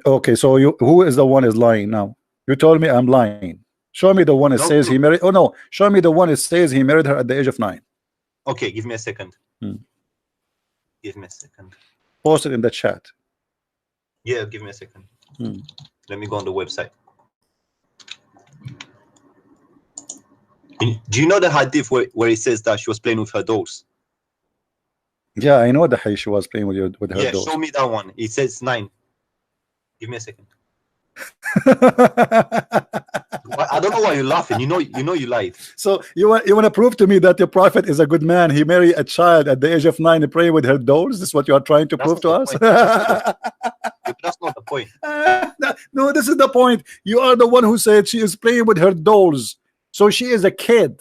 Okay, so who is the one is lying now? You told me I'm lying. Show me the one that says he married. Oh no, show me the one that says he married her at the age of 9. Okay, give me a second. Give me a second. Post it in the chat. Yeah, give me a second. Let me go on the website. Do you know the hadith where it says that she was playing with her dolls? Yeah, I know that she was playing with her Yeah, dolls. show me that one. It says 9. Give me a second. I don't know why you're laughing. You know you lied. So you want to prove to me that your prophet is a good man? He married a child at the age of 9 and playing with her dolls. This is what you are trying to prove to us? That's not the point. No, this is the point. You are the one who said she is playing with her dolls. So she is a kid.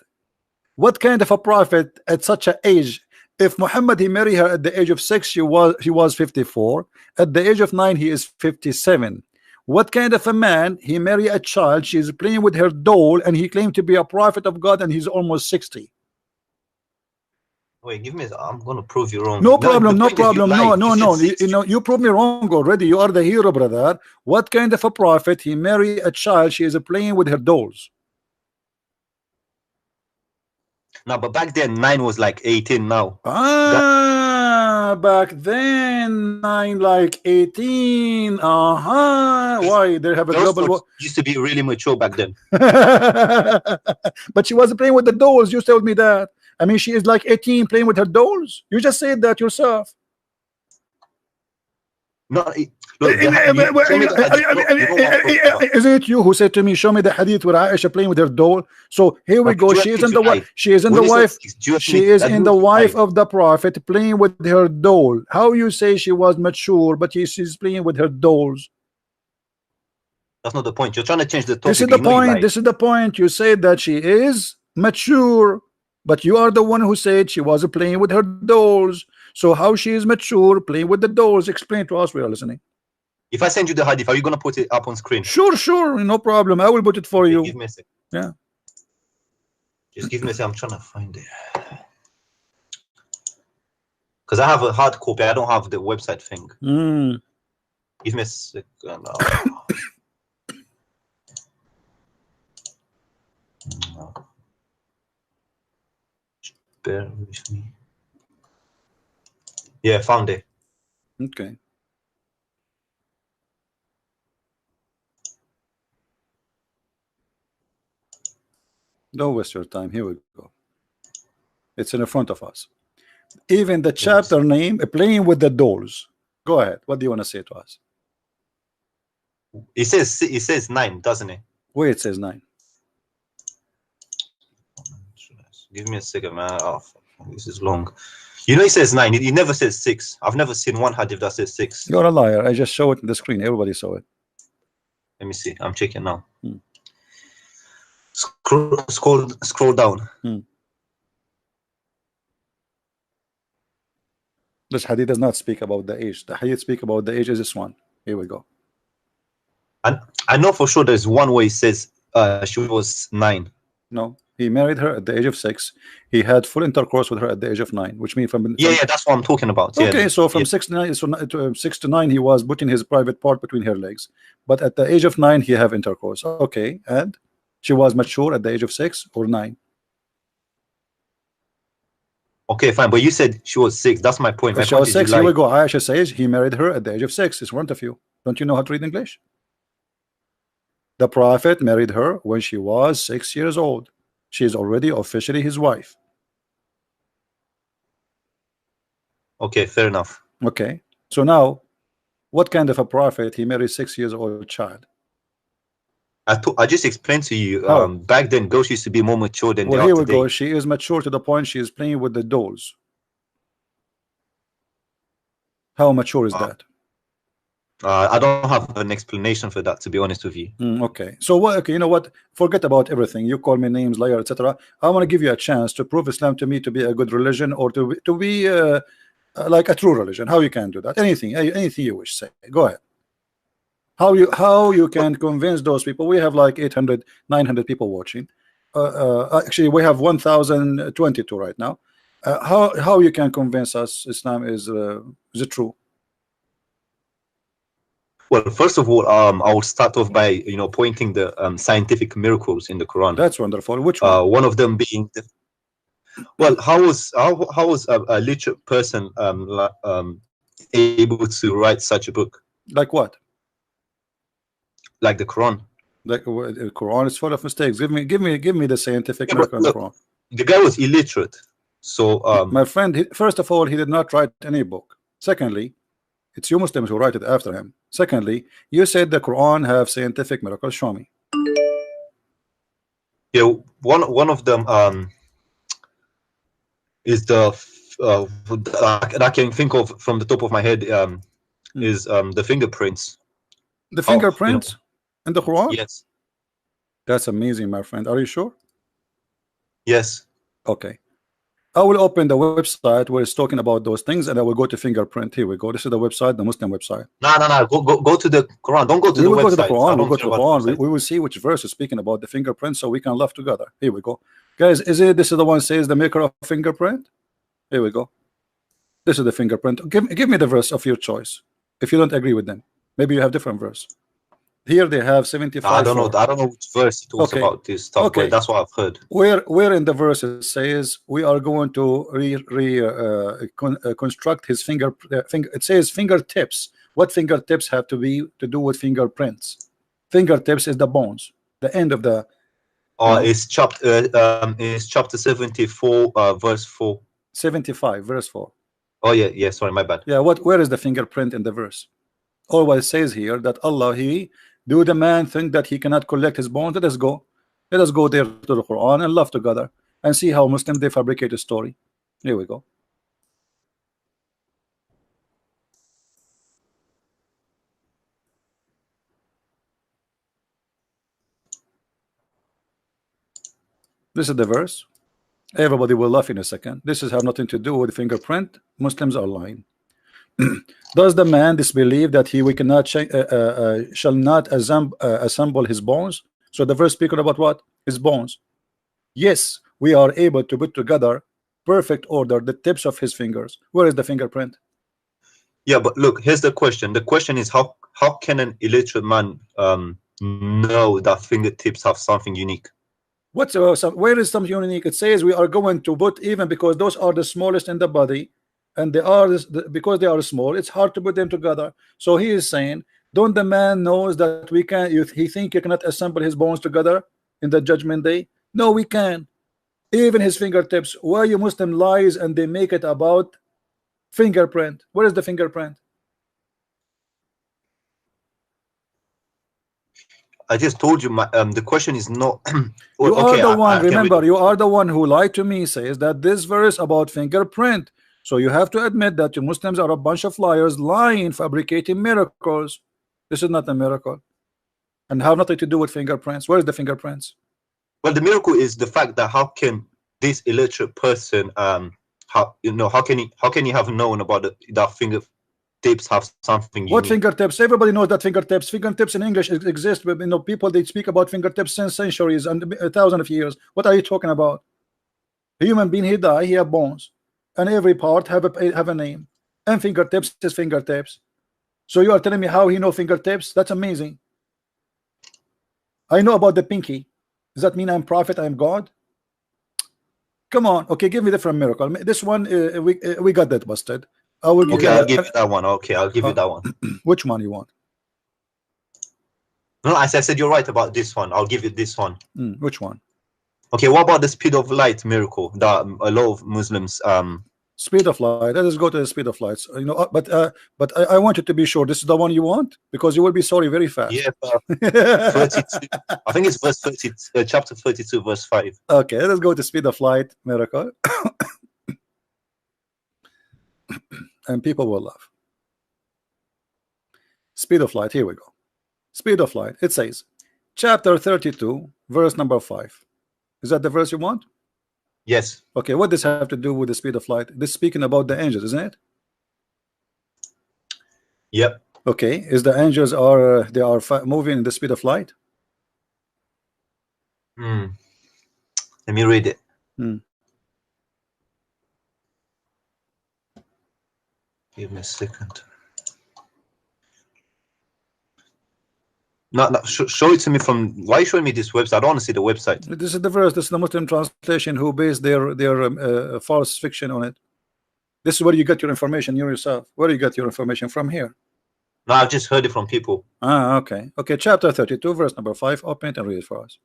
What kind of a prophet at such an age? If Muhammad he married her at the age of 6, she was 54. At the age of 9, he is 57. What kind of a man he marry a child? She's playing with her doll, and he claimed to be a prophet of God, and he's almost 60. Wait, give me. I'm gonna prove you wrong. No problem, no problem. No. You You proved me wrong already. You are the hero, brother. What kind of a prophet he marry a child? She is playing with her dolls. No, but back then 9 was like 18 now. Back then 9 like 18. Why they have a global war? Used to be really mature back then. But she wasn't playing with the dolls. You told me that. I mean, she is like 18 playing with her dolls. You just said that yourself. No, is it you who said to me, show me the hadith where Aisha playing with her doll? So here we go. She is in the wife. She is in the wife. She is in the wife of the prophet playing with her doll. How you say she was mature, but she's playing with her dolls? That's not the point. You're trying to change the topic. This is the point. This is the point. You said that she is mature, but you are the one who said she was playing with her dolls. So how she is mature playing with the dolls? Explain to us. We are listening. If I send you the hadith, are you gonna put it up on screen? Sure, no problem. I will put it for you. Give me a second. Yeah. Just give me a second. I'm trying to find it. Because I have a hard copy. I don't have the website thing. Give me a second. Bear with me. Yeah, found it. Okay. Don't waste your time. Here we go. It's in front of us. Even the chapter name, playing with the dolls. Go ahead. What do you want to say to us? It says 9, doesn't it? Where it says 9. Give me a second, man. Oh, this is long. You know, it says 9. It never says 6. I've never seen one hadith that says 6. You're a liar. I just show it on the screen. Everybody saw it. Let me see. I'm checking now. Scroll down. This hadith does not speak about the age. The hadith speak about the age is this one. Here we go. And I know for sure there's one where it says she was 9. No, he married her at the age of 6. He had full intercourse with her at the age of 9, which means from yeah, that's what I'm talking about. Okay, yeah. so from 6 to 9, so 6 to 9, he was putting his private part between her legs. But at the age of 9, he have intercourse. Okay, and she was mature at the age of 6 or 9. Okay, fine, but you said she was 6. That's my point. She was 6. Here we go. Aisha says he married her at the age of 6. It's in front of you. Don't you know how to read English? The Prophet married her when she was 6 years old. She is already officially his wife. Okay, fair enough. Okay, so now, what kind of a prophet he married 6 years old child? I just explained to you. Back then, girls used to be more mature than. Well, here we go. She is mature to the point she is playing with the dolls. How mature is that? I don't have an explanation for that, to be honest with you. Okay, so what? Okay, you know what? Forget about everything. You call me names, liar, etc. I want to give you a chance to prove Islam to me to be a good religion, or to be like a true religion. How you can do that? Anything you wish. Say. Go ahead. How you can convince those people? We have like 800, 900 people watching. Actually, we have 1,022 right now. How you can convince us Islam is it true? Well, first of all, I will start off by pointing the scientific miracles in the Quran. That's wonderful. Which one? One of them being well, how was a literate person able to write such a book? Like what? Like the Quran. Like the Quran is full of mistakes. Give me the scientific miracle in the Quran. The guy was illiterate, so my friend. First of all, he did not write any book. Secondly, it's you Muslims who write it after him. Secondly, you said the Quran have scientific miracles. Show me. Yeah, one of them is the that I can think of from the top of my head is the fingerprints. The fingerprints in the Quran? Yes. That's amazing, my friend. Are you sure? Yes. Okay. I will open the website where it's talking about those things, and I will go to fingerprint. Here we go. This is the website, the Muslim website. No. Go to the Quran. Don't go to the website. Go to the Quran. We'll go to the Quran. We will see which verse is speaking about the fingerprint, so we can laugh together. Here we go, guys. This is the one says the maker of fingerprint? Here we go. This is the fingerprint. Give me the verse of your choice. If you don't agree with them, maybe you have different verse. Here they have 75. I don't know which verse it talks about this stuff. Okay, that's what I've heard. Where in the verse it says we are going to construct his finger. It says fingertips. What fingertips have to do with fingerprints? Fingertips is the bones. The end of the. It's chapter 74, verse 4. 75, verse 4. Oh yeah. Sorry, my bad. Yeah. Where is the fingerprint in the verse? Always says here that Allah do the man think that he cannot collect his bones? Let us go there to the Quran and laugh together and see how Muslims they fabricate a story. Here we go. This is the verse. Everybody will laugh in a second. This has nothing to do with fingerprint. Muslims are lying. Does the man disbelieve that we cannot shall not assemble his bones? So the verse speaking about what? His bones. Yes, we are able to put together perfect order the tips of his fingers. Where is the fingerprint? Yeah, but look, here's the question. The question is how can an illiterate man know that fingertips have something unique? Where is something unique? It says we are going to put, even because those are the smallest in the body, and they are because they are small, it's hard to put them together. So he is saying, don't the man knows that we can? He think you cannot assemble his bones together in the judgment day? No, we can. Even his fingertips. Why you Muslim lies and they make it about fingerprint? Where is the fingerprint? I just told you, the question is not. You okay, are the one. I can read Remember, it. you are the one who lied to me. Says that this verse about fingerprint. So you have to admit that you Muslims are a bunch of liars, lying, fabricating miracles. This is not a miracle, and have nothing to do with fingerprints. Where is the fingerprints? Well, the miracle is the fact that how can this illiterate person, how can he have known about that fingertips have something What unique? fingertips? Everybody knows that fingertips in English exist, but people they speak about fingertips since centuries and thousands of years. What are you talking about? A human being, he die, he have bones, and every part have a name, and fingertips is fingertips. So you are telling me how he know fingertips? That's amazing. I know about the pinky. Does that mean I'm prophet? I'm God? Come on. Okay, give me different miracle. This one we got that busted. I will give Okay, I'll give you that one. Okay, I'll give you that one. Which one you want? No, as I said, you're right about this one. I'll give you this one. Which one? Okay, what about the speed of light miracle that a lot of Muslims Speed of light. Let us go to the speed of light. But I want you to be sure this is the one you want, because you will be sorry very fast. Yeah, 32. I think it's verse 30, chapter 32, verse 5. Okay, let's go to speed of light miracle. And people will laugh. Speed of light, here we go. Speed of light, it says chapter 32 verse number 5. Is that the verse you want? Yes. Okay, what does have to do with the speed of light? This speaking about the angels, isn't it? Yep. Okay, is the angels are they are moving in the speed of light? Let me read it. Give me a second. No, show it to me from. Why are you showing me this website? I don't want to see the website. This is the verse. This is the Muslim translation who based their false fiction on it. This is where you get your information yourself. Where do you get your information from? Here. No, I've just heard it from people. Ah, okay. Okay, chapter 32, verse number 5. Open it and read it for us.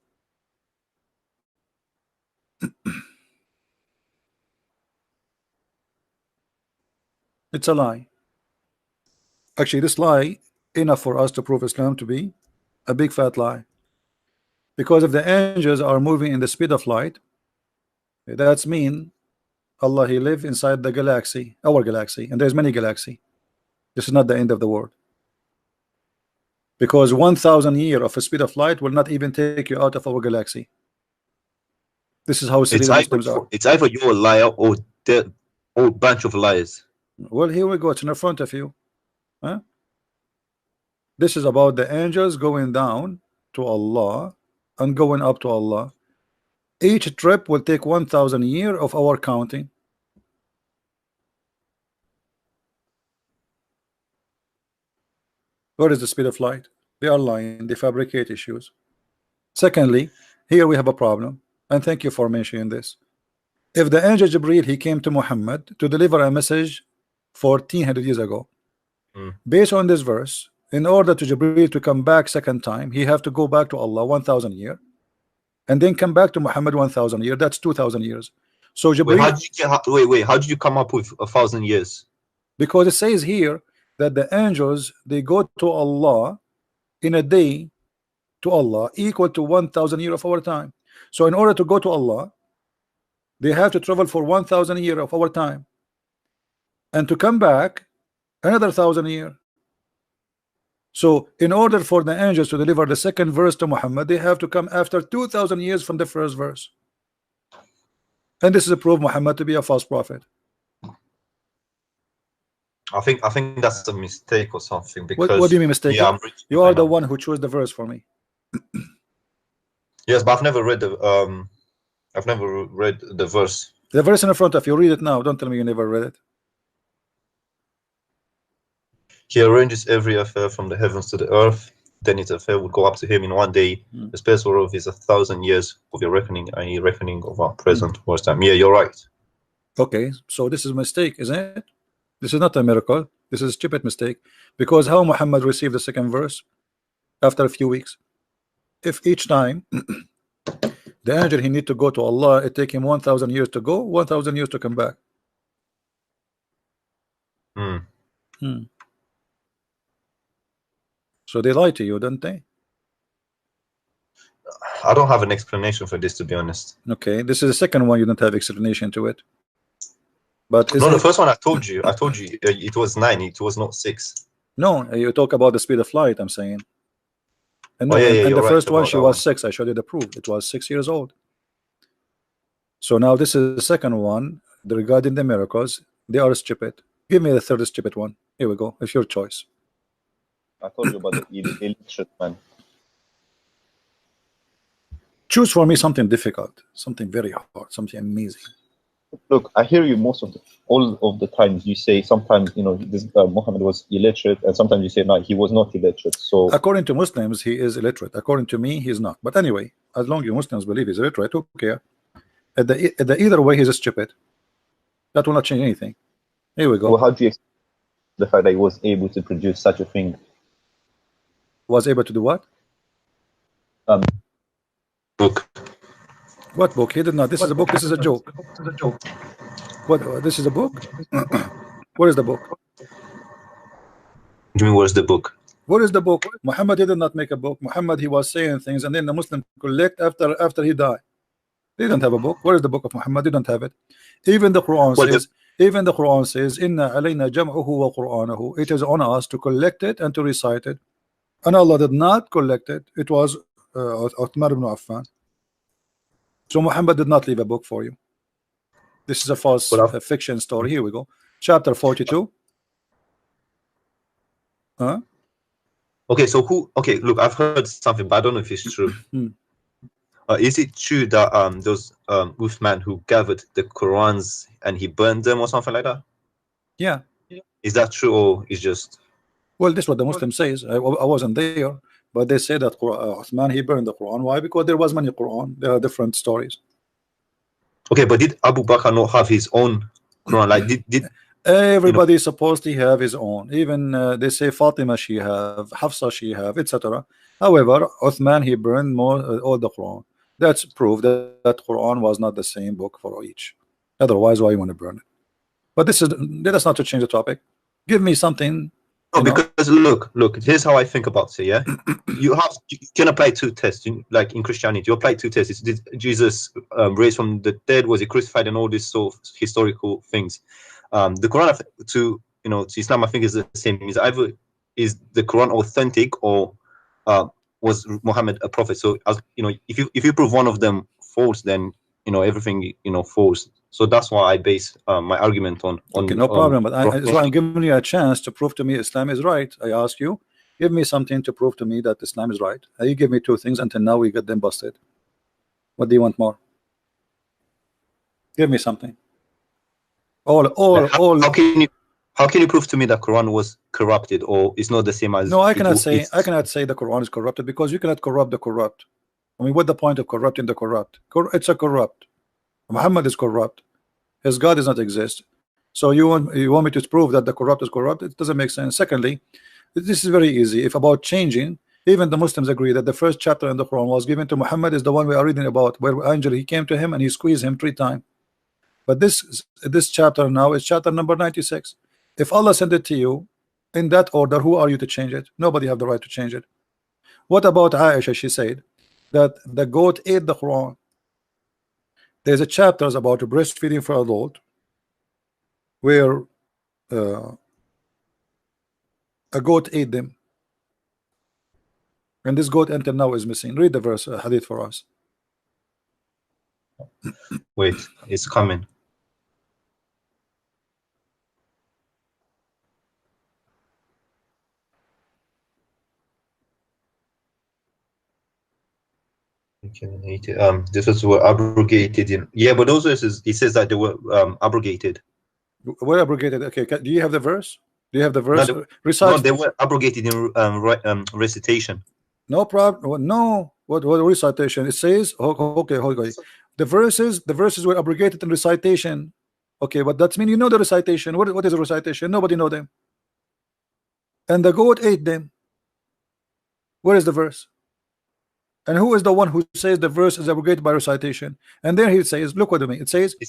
It's a lie. Actually, this lie enough for us to prove Islam to be a big fat lie. Because if the angels are moving in the speed of light, that's mean Allah, he live inside the galaxy, our galaxy, and there's many galaxy. This is not the end of the world. Because 1,000 years of a speed of light will not even take you out of our galaxy. This is how silly Muslims are. It's either you're a liar or the whole bunch of liars. Well, here we go. It's in front of you. Huh? This is about the angels going down to Allah and going up to Allah. Each trip will take 1,000 years of our counting. Where is the speed of light? They are lying. They fabricate issues. Secondly, here we have a problem, and thank you for mentioning this. If the angel Jibreel, he came to Muhammad to deliver a message 1400 years ago, based on this verse, in order to Jibreel to come back second time, he have to go back to Allah 1,000 years, and then come back to Muhammad 1,000 years. That's 2,000 years. So Jibreel, how did you come up with 1,000 years? Because it says here that the angels, they go to Allah in a day, to Allah equal to 1,000 years of our time. So in order to go to Allah, they have to travel for 1,000 years of our time, and to come back another 1,000 years. So in order for the angels to deliver the second verse to Muhammad, they have to come after 2,000 years from the first verse. And this is a proof Muhammad to be a false prophet. I think that's a mistake or something. Because what do you mean mistake? Yeah, you are the one who chose the verse for me. Yes, but I've never read the verse. The verse in front of you. Read it now. Don't tell me you never read it. He arranges every affair from the heavens to the earth. Then its affair would go up to him in one day. The space whereof is 1,000 years of your reckoning, and a reckoning of our present was time. Yeah, you're right. Okay, so this is a mistake, isn't it? This is not a miracle. This is a stupid mistake. Because how Muhammad received the second verse after a few weeks? If each time The angel, he need to go to Allah. It take him 1,000 years to go, 1,000 years to come back. So they lie to you, don't they? I don't have an explanation for this, to be honest. Okay, this is the second one. You don't have explanation to it. But no, the first one I told you it was 9. It was not 6. No, you talk about the speed of light. I'm saying. And, no, and the first one, she was 6. I showed you the proof. It was 6 years old. So now this is the second one regarding the miracles. They are stupid. Give me the third stupid one. Here we go. It's your choice. I told you about the illiterate man. Choose for me something difficult, something very hard, something amazing. Look, I hear you all of the times. You say sometimes, you know, this Muhammad was illiterate, and sometimes you say no, he was not illiterate. So according to Muslims, he is illiterate. According to me, he's not. But anyway, as long as Muslims believe he's illiterate, who cares? Either way, he's stupid. That will not change anything. Here we go. Well, how do you explain the fact that he was able to produce such a thing? Was able to do what? Book. What book? He did not. This is a book. This is a joke. What? This is a book? Where is the book? What do you mean, where's the book? Where is the book? Muhammad did not make a book. Muhammad, he was saying things, and then the Muslim collect after he died. They don't have a book. Where is the book of Muhammad? They don't have it. Even the Quran says. Even the Quran says, "Inna alayna jam'uhu wa Qur'anahu." It is on us to collect it and to recite it. And Allah did not collect it. It was Uthman ibn Affan. So Muhammad did not leave a book for you. This is a false fiction story. Here we go. Chapter 42. Huh? Okay, so who? Okay, look, I've heard something, but I don't know if it's true. Is it true that those Uthman who gathered the Qurans and he burned them or something like that? Yeah. Is that true, or is just? Well, this is what the Muslim says. I wasn't there, but they say that Uthman, he burned the Quran. Why? Because there was many Quran. There are different stories. Okay, but did Abu Bakr not have his own Quran? Like did everybody is supposed to have his own? Even they say Fatima she have, Hafsa she have, etc. However, Uthman, he burned all the Quran. That's proof that Quran was not the same book for each. Otherwise, why you want to burn it? But that's not to change the topic. Give me something. No, because look, here's how I think about it. Yeah, you can apply 2 tests. Like in Christianity, you apply 2 tests. Did Jesus raised from the dead? Was he crucified? And all these sort of historical things. The Quran to Islam, I think, is the same. Is either is the Quran authentic or was Muhammad a prophet? So if you prove one of them false, then everything false. So that's why I base my argument on. Okay, no problem. But I'm giving you a chance to prove to me Islam is right. I ask you, give me something to prove to me that Islam is right. You give me 2 things until now we get them busted. What do you want more? Give me something. How can you prove to me that Quran was corrupted, or it's not the same as? No, I cannot say the Quran is corrupted, because you cannot corrupt the corrupt. I mean, what's the point of corrupting the corrupt? It's a corrupt. Muhammad is corrupt. His God does not exist. So you want me to prove that the corrupt is corrupt? It doesn't make sense. Secondly, this is very easy. If about changing, even the Muslims agree that the first chapter in the Quran was given to Muhammad is the one we are reading about, where angel he came to him and he squeezed him 3 times. But this chapter now is chapter number 96. If Allah sent it to you in that order, who are you to change it? Nobody have the right to change it. What about Aisha? She said that the goat ate the Quran. There's a chapters about breastfeeding for adult where a goat ate them, and this goat until now is missing. Read the verse hadith for us. Wait, it's coming. This was were abrogated in but those verses it says that they were abrogated. Were abrogated? Okay, do you have the verse? Do you have the verse? No, they were abrogated in recitation. No problem. No, what recitation? It says okay. The verses were abrogated in recitation. Okay, but that means the recitation. What is a recitation? Nobody know them. And the goat ate them. Where is the verse? And who is the one who says the verse is abrogated by recitation? And then he says, look what I mean. It says It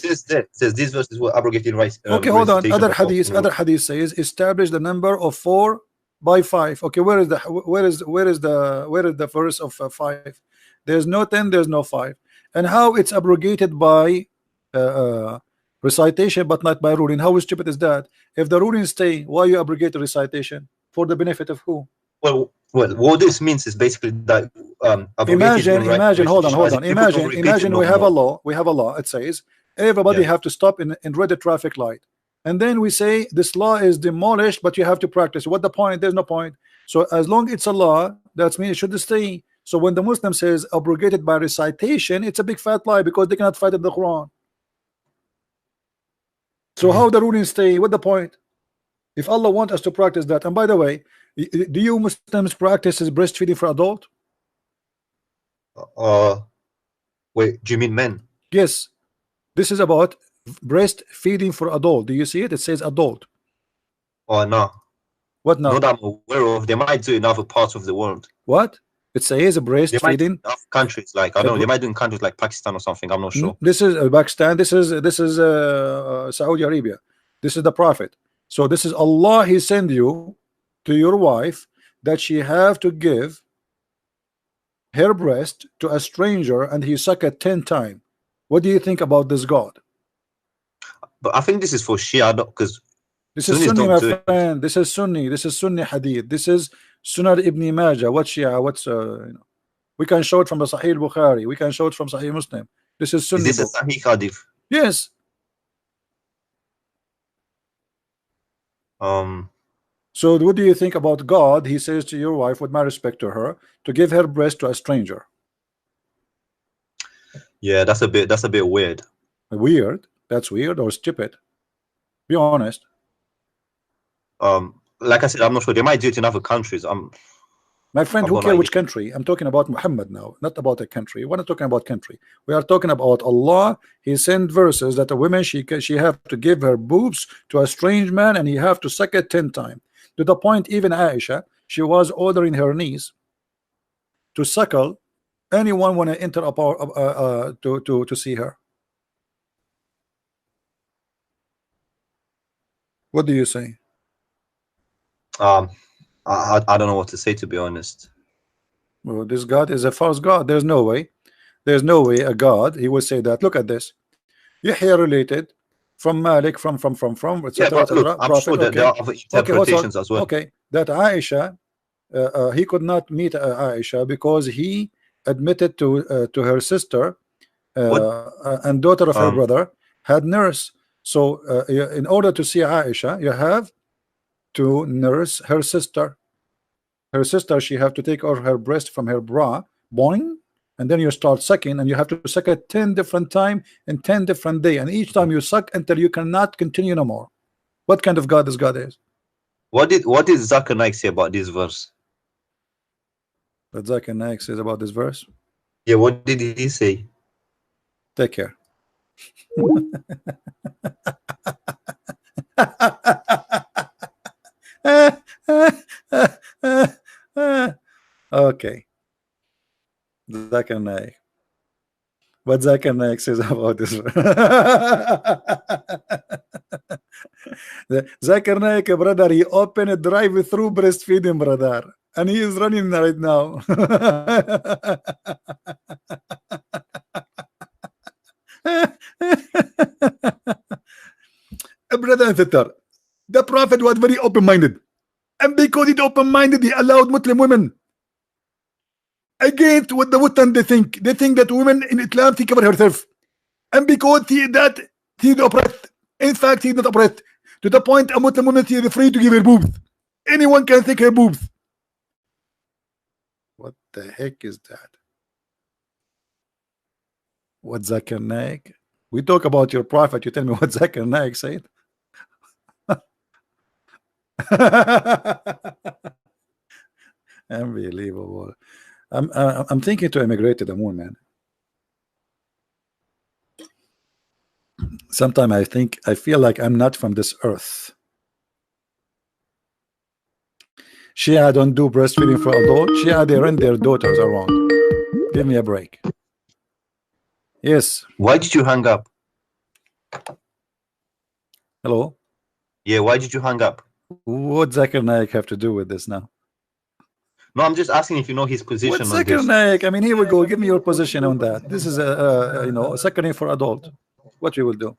says these verses were abrogated okay, hold on. recitation Other of- hadith says establish the number of 4 by 5. Okay, where is the verse of 5? There's no 10, there's no 5. And how it's abrogated by recitation but not by ruling? How stupid is that? If the ruling stay, why you abrogate the recitation? For the benefit of who? Well, what this means is basically that abrogated Imagine, hold on. recitation, people don't repeat it Imagine no we have more. a law. It says everybody Yeah. have to stop in red traffic light. And then we say this law is demolished, but you have to practice. What the point? There's no point. So as long it's a law, that means it should stay. So when the Muslim says abrogated by recitation, it's a big fat lie because they cannot fight in the Quran. So how the ruling stay? What the point? If Allah wants us to practice that, and by the way, do you Muslims practice breastfeeding for adult? Wait, do you mean men? Yes, this is about breastfeeding for adult. Do you see it? It says adult. Oh no, What now? not that I'm aware of. They might do it in other parts of the world. What? It says They might do it breastfeeding. in other countries, like I don't know, they might do it in countries like Pakistan or something. I'm not sure. This is Pakistan. This is Saudi Arabia. This is the Prophet. So this is Allah. He send you to your wife that she have to give her breast to a stranger, and he suck it 10 times. What do you think about this God? But I think this is for Shia, because This is Sunnis Sunni, don't my do it. friend. This is Sunni. This is Sunni Hadith. This is Sunan Ibn Majah. What Shia? What's we can show it from the Sahih Bukhari. We can show it from Sahih Muslim. This is Is Sunni this a book. Sahih Hadith? Yes. So what do you think about God? He says to your wife, with my respect to her, to give her breast to a stranger. Yeah, that's a bit weird. Weird. That's weird or stupid. Be honest. Like I said, I'm not sure. They might do it in other countries. My friend, I'm who gonna cares argue. which country? I'm talking about Muhammad now, not about a country. We're not talking about country. We are talking about Allah. He sent verses that a woman she have to give her boobs to a strange man, and he have to suck it 10 times. To the point, even Aisha, she was ordering her niece to suckle anyone when I enter to see her. What do you say? I don't know what to say, to be honest. Well, this God is a false God. There's no way. There's no way a God he will say that. Look at this. Yahya related from Malik from etc. Yeah, but look, etc. I'm Prophet, sure that there are other interpretations as well. Okay, that Aisha, he could not meet Aisha because he admitted to her sister and daughter of her brother had nurse. So in order to see Aisha, you have to nurse her sister. Her sister, she have to take out her breast from her bra, boing, and then you start sucking, and you have to suck it 10 different times in 10 different days, and each time you suck until you cannot continue no more. What kind of God this God is? What did Zakir Naik say about this verse? What Zakir Naik says about this verse? Yeah, what did he say? Take care. Okay. Zakir Naik. What Zakir Naik says about this? Zakir Naik, brother, he opened a drive-through breastfeeding, brother, and he is running right now. Brother and sister, the Prophet was very open-minded, and because he's open-minded, he allowed Muslim women. Against what the Western they think that women in Islam think about herself, and because he's oppressed. In fact, he's not oppressed to the point a Muslim woman is free to give her boobs. Anyone can take her boobs. What the heck is that? What Zakir Naik? We talk about your prophet. You tell me what Zakir Naik said. Unbelievable. I'm thinking to immigrate to the moon, man. Sometimes I feel like I'm not from this earth. Shia don't do breastfeeding for adults. Shia, they run their daughters around. Give me a break. Yes. Why did you hang up? Hello. Yeah, why did you hang up? What Zakir Naik have to do with this now? No, I'm just asking if you know his position What on Zakir this. Naik? I mean, here we go. Give me your position on that. This is a second name for adult. What we will do?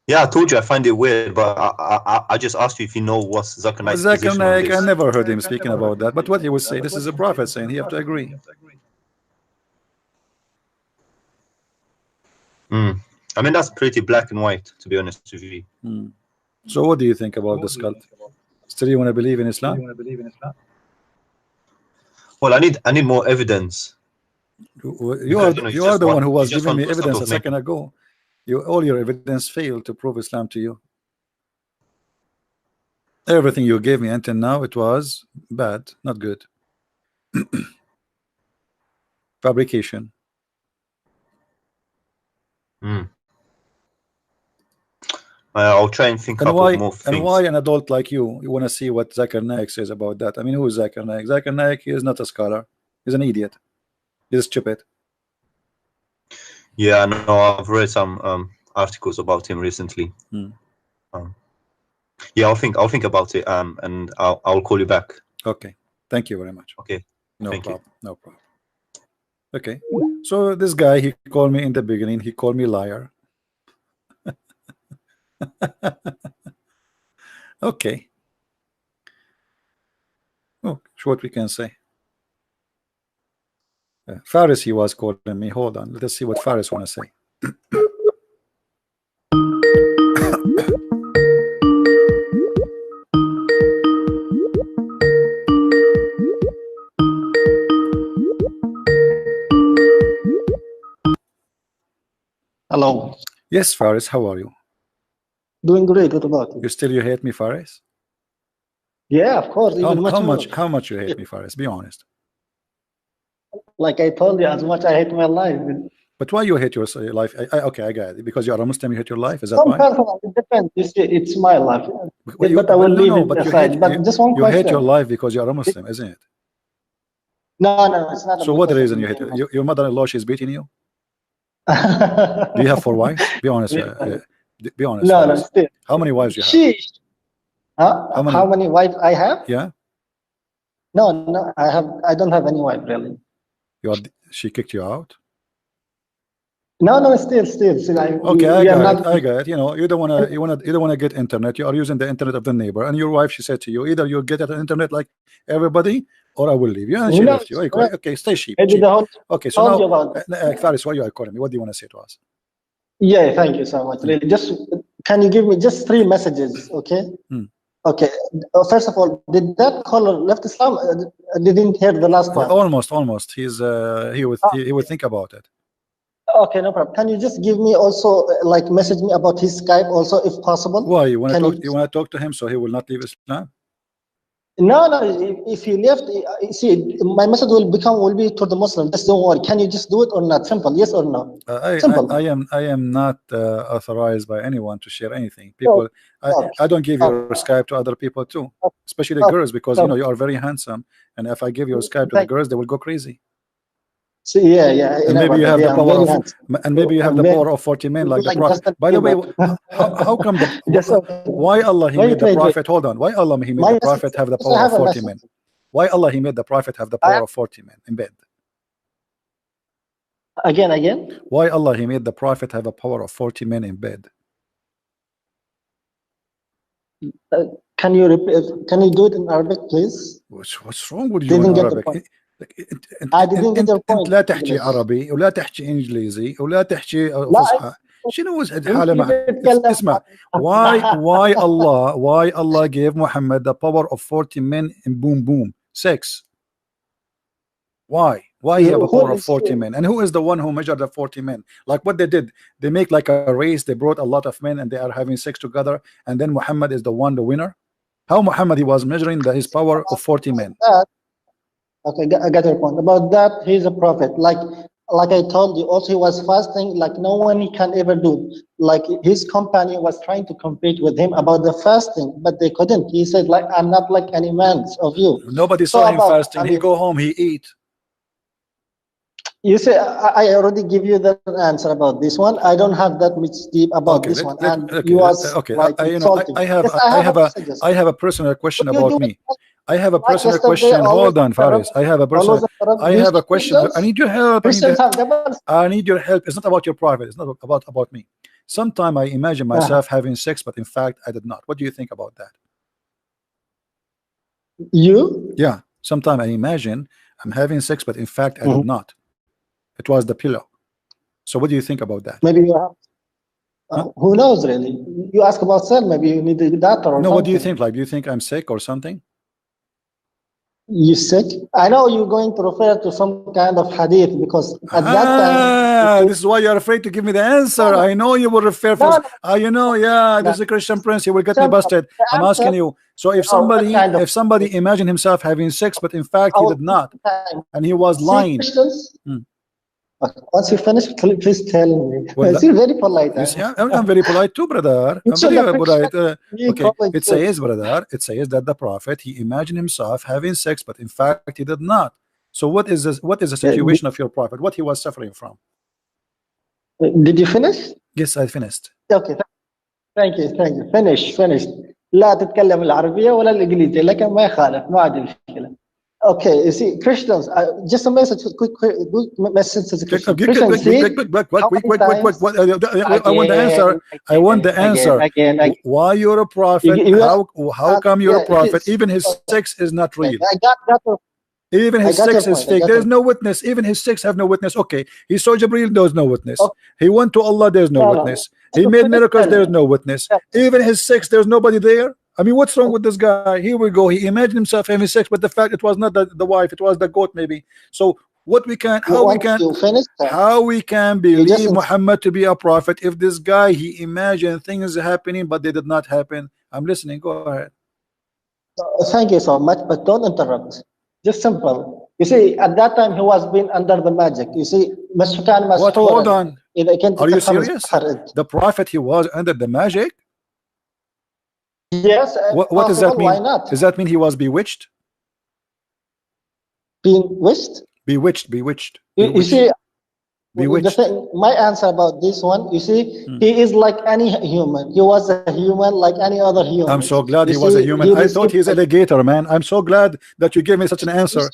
Yeah, I told you I find it weird, but I just asked you if you know what's Zakir Naik's Zakir position on Naik, I this. never heard him speaking about that. But what he would say, this is a prophet saying, he have to agree. I mean, that's pretty black and white, to be honest with you. So what do you think about this cult? Still you want to believe in Islam? Well, I need more evidence. You are the one who was giving me evidence a second ago. All your evidence failed to prove Islam to you. Everything you gave me until now, it was bad, not good. Fabrication. I'll try and think up of more things. And why an adult like you want to see what Zakir Naik says about that? I mean, who is Zakir Naik? Zakir Naik, he is not a scholar. He's an idiot. He's stupid. Yeah, I know. I've read some articles about him recently. Yeah, I'll think about it. And I'll call you back. Okay. Thank you very much. Okay. No Thank problem. No problem. Okay. So this guy, he called me in the beginning. He called me liar. Okay. Oh, what we can say. Faris, he was calling me. Hold on. Let us see what Faris want to say. Hello. Yes, Faris, how are you? Doing great. What about you? You hate me, Faris? Yeah, of course. How much you hate me, Faris? Be honest. Like I told you, as much I hate my life. But why you hate your life? Okay, I got it. Because you are a Muslim, you hate your life. Is that why? It depends. You see, it's my life. But I will leave it aside. But just one question. You hate your life because you are a Muslim, isn't it? No, it's not. So what the reason you hate your mother-in-law? She's beating you. Do you have 4 wives? Be honest. Be honest. No, still. How many wives you have? How many wives I have? Yeah. No, I don't have any wife really. She kicked you out? No, still. Okay, I got it. You know, you don't wanna get internet. You are using the internet of the neighbor, and your wife, she said to you, either you get at the internet like everybody, or I will leave you. And she left you. Okay, stay cheap. Okay, so now, Faris, why you are calling me? What do you want to say to us? Yeah, thank you so much. Really, just can you give me just 3 messages, okay? Okay. First of all, did that caller left Islam? Didn't hear the last part. Almost. He would think about it. Okay, no problem. Can you just give me also like message me about his Skype also, if possible? Why you want to talk to him so he will not leave Islam? No. If he left, see, my message will be to the Muslim. Just don't worry. Can you just do it or not? Simple. Yes or no? Simple. I am not authorized by anyone to share anything. People, I don't give your Skype to other people too, especially the girls, because you know you are very handsome, and if I give your Skype to the girls, they will go crazy. So, yeah. And maybe you have the power of, the power of 40 men, like the Prophet. By the way, how come why Allah he made the Prophet? Hold on. Why Allah he made the Prophet have the power of 40 men? Why Allah he made the Prophet have the power of 40 men in bed? Again? Why Allah he made the Prophet have a power of 40 men in bed? Can you repeat? Can you do it in Arabic, please? What's wrong with you in Arabic? انت لا تحكي عربي ولا تحكي انجليزي ولا تحكي فصحى. شنو الحاله معك؟ اسمع. Why Allah gave Muhammad the power of 40 men in boom 6? Why he have a power of 40 men? And who is the one who measured the 40 men? Like what they did, they make like a race. They brought a lot of men and they are having sex together, and then Muhammad is the winner. How Muhammad he was measuring his power of 40 men? Okay, I got your point. About that, he's a prophet. Like I told you, also he was fasting like no one can ever do. Like his company was trying to compete with him about the fasting, but they couldn't. He said, like, I'm not like any man of you. Nobody saw him fasting. He go home, he eat. You say I already give you the answer about this one. I don't have that much deep about this one, and you was like insulting. I have a personal question You about do me. it I have a like personal yesterday, question. always Hold on, Faris. interrupt, I have a always personal. interrupt. I You have a see question. Christians? I need your help. Christians have double. I need your help. It's not about your private. It's not about me. Sometimes I imagine myself having sex, but in fact I did not. What do you think about that? You? Yeah. Sometimes I imagine I'm having sex, but in fact I did not. It was the pillow. So what do you think about that? Maybe you have. Who knows, really? You ask about cell. Maybe you need a doctor or No. something. What do you think? Like, do you think I'm sick or something? You sick? I know you're going to refer to some kind of hadith because at that time. This is why you're afraid to give me the answer. No. I know you will refer No, for. You know, yeah, this is a Christian prince. He will get me busted. I'm asking you. So if somebody imagine himself having sex, but in fact he did not, and he was lying. Christians? Once you finish, please tell me. Well, you're very polite. I'm very polite too, brother. I'm very polite. Okay, it says, brother, it says that the prophet, he imagined himself having sex, but in fact he did not. So what is this? What is the situation of your prophet? What he was suffering from? Did you finish? Yes, I finished. Okay, thank you. Finish. لا تتكلم العربية ولا الإنجليزية لكن ما يخالف ما عندي مشكلة. Okay, you see, Christians, just a message, quick message to the Christians. I want the answer. I want the answer. Again. Why you're a prophet? How come you're a prophet? Even his sex is not real. I got Even his sex is fake. There's no witness. Even his sex have no witness. Okay, he saw Jibreel, there's no witness. He went to Allah, there's no witness. He made miracles, there's no witness. Even his sex, there's nobody there. I mean, what's wrong with this guy? Here we go. He imagined himself having sex, but the fact it was not the wife, it was the goat maybe. So what we can, how we can believe Muhammad to be a prophet if this guy, he imagined things happening, but they did not happen? I'm listening. Go ahead. Thank you so much, but don't interrupt. Just simple. You see, at that time he was being under the magic. You see, what? Hold on. Are you serious? The prophet, he was under the magic? Yes. What does that mean? Why not? Does that mean he was bewitched? Bewitched? Bewitched. You see, bewitched. My answer about this one, you see, he is like any human. He was a human like any other human. I'm so glad he was a human. I thought he's an alligator, man. I'm so glad that you gave me such an answer.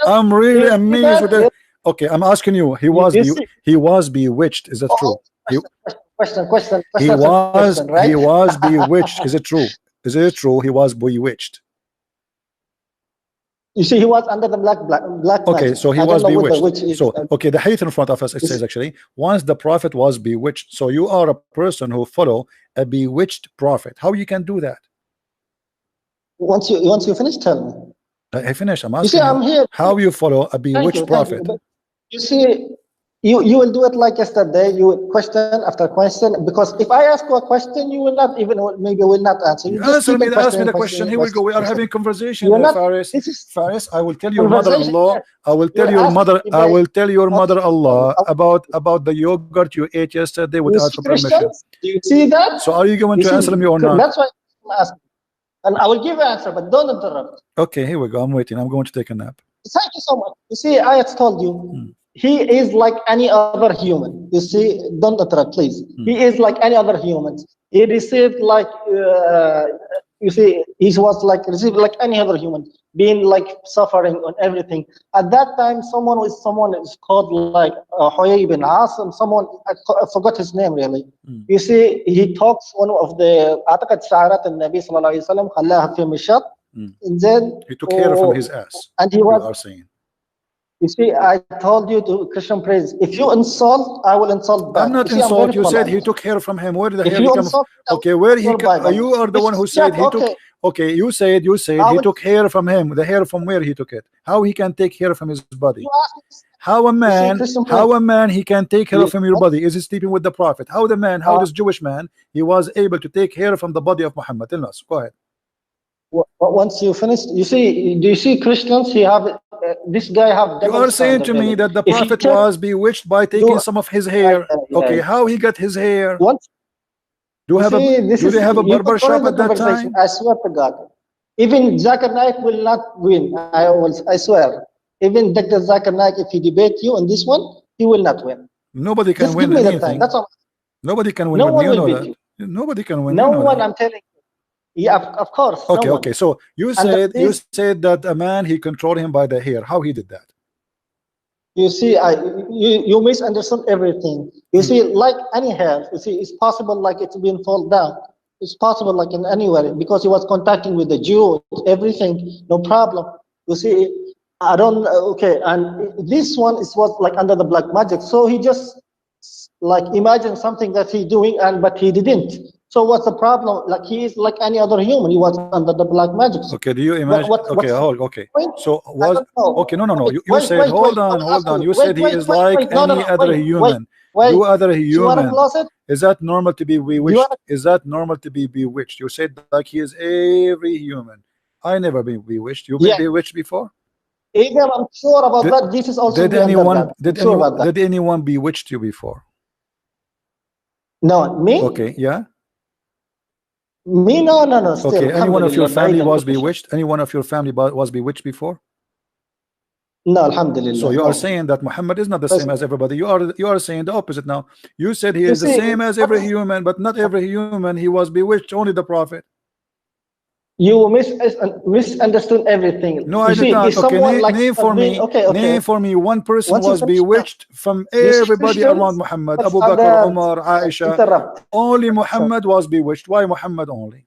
I'm really amazed with it. Okay, I'm asking you. He was bewitched. Is that true? Question. He was bewitched. Is it true? Is it true he was bewitched? You see, he was under the black okay, magic. so he was bewitched. So okay, the hadith in front of us, it says actually, once the prophet was bewitched. So you are a person who follow a bewitched prophet. How you can do that? Once you finish, tell me. I finish. I'm asking you see, I'm here. How you follow a bewitched prophet? You see, you will do it like yesterday. You will question after question, because if I ask you a question, you will not even maybe will not answer. You ask me the question. Here we go. We are having conversation, Faris. Faris, I will tell your mother-in-law. I will tell your mother. I will tell your mother-in-law about the yogurt you ate yesterday without permission. Do you see that? So are you going to answer me or not? That's why I'm asking. And I will give an answer, but don't interrupt. Okay, here we go. I'm waiting. I'm going to take a nap. Thank you so much. You see, I had told you. He is like any other human. You see, don't interrupt, please. He is like any other human. He received like, you see, he was like received like any other human, being like suffering on everything. At that time, someone is called like Huyay bin Asim. Someone I forgot his name really. You see, he talks one of the أعتقد شعارات النبي صلى الله عليه وسلم خلاها في مشط. And then he took hair from his ass. And he was. You see, I told you to Christian praise. If you insult, I will insult back. I'm not insult. You said he took hair from him. Where did the hair come from? Okay, where he? You are the one who said he took. Okay, you said he took hair from him. The hair from where he took it? How he can take hair from his body? How a man he can take hair from your body? Is he sleeping with the prophet? How this Jewish man, he was able to take hair from the body of Muhammad? Tell us. Go ahead. Once you finish, do you see Christians? He have this guy have. You are saying to me that the prophet was bewitched by taking some of his hair. Okay, how he got his hair? Do they have a barber shop at that time? I swear to God, even Zakir Naik will not win. I swear. Even Dr. Zakir Naik, if he debate you on this one, he will not win. Nobody can Just win give me the time. anything. That's all. Nobody can win. No with one you will know beat that. you. Nobody can win. No you know one, that. I'm telling you. Yeah, of course. Okay, no okay. one. So you And said this- that a man, he controlled him by the hair. How he did that? You see, you misunderstood everything. You see, like any hair, you see, it's possible like it's been fall down. It's possible like in anywhere because he was contacting with the Jew, everything, no problem. You see, I don't, okay, and this one was like under the black magic. So he just like imagined something that he doing, but he didn't. So what's the problem? Like he is like any other human. He was under the black magic. Okay, do you imagine? Okay, hold. Okay, so was okay. No. You said hold on. You said he is like any other human. You other human. Is that normal to be bewitched? Is that normal to be bewitched? You said like he is every human. I never been bewitched. You been bewitched before? Either I'm sure about that. This is also did anyone bewitched you before? No, me. Okay, yeah. Me, no. Still, okay, any one of your family was bewitched? Any one of your family was bewitched before? No, alhamdulillah. So you are saying that Muhammad is not the same as everybody. You are saying the opposite now. You said he is the same as every human, but not every human. He was bewitched, only the Prophet. You misunderstood everything. No, I did not. Okay, name for me. Name for me one person was bewitched from everybody around Muhammad. Abu Bakr, Umar, Aisha. Only Muhammad was bewitched. Why Muhammad only?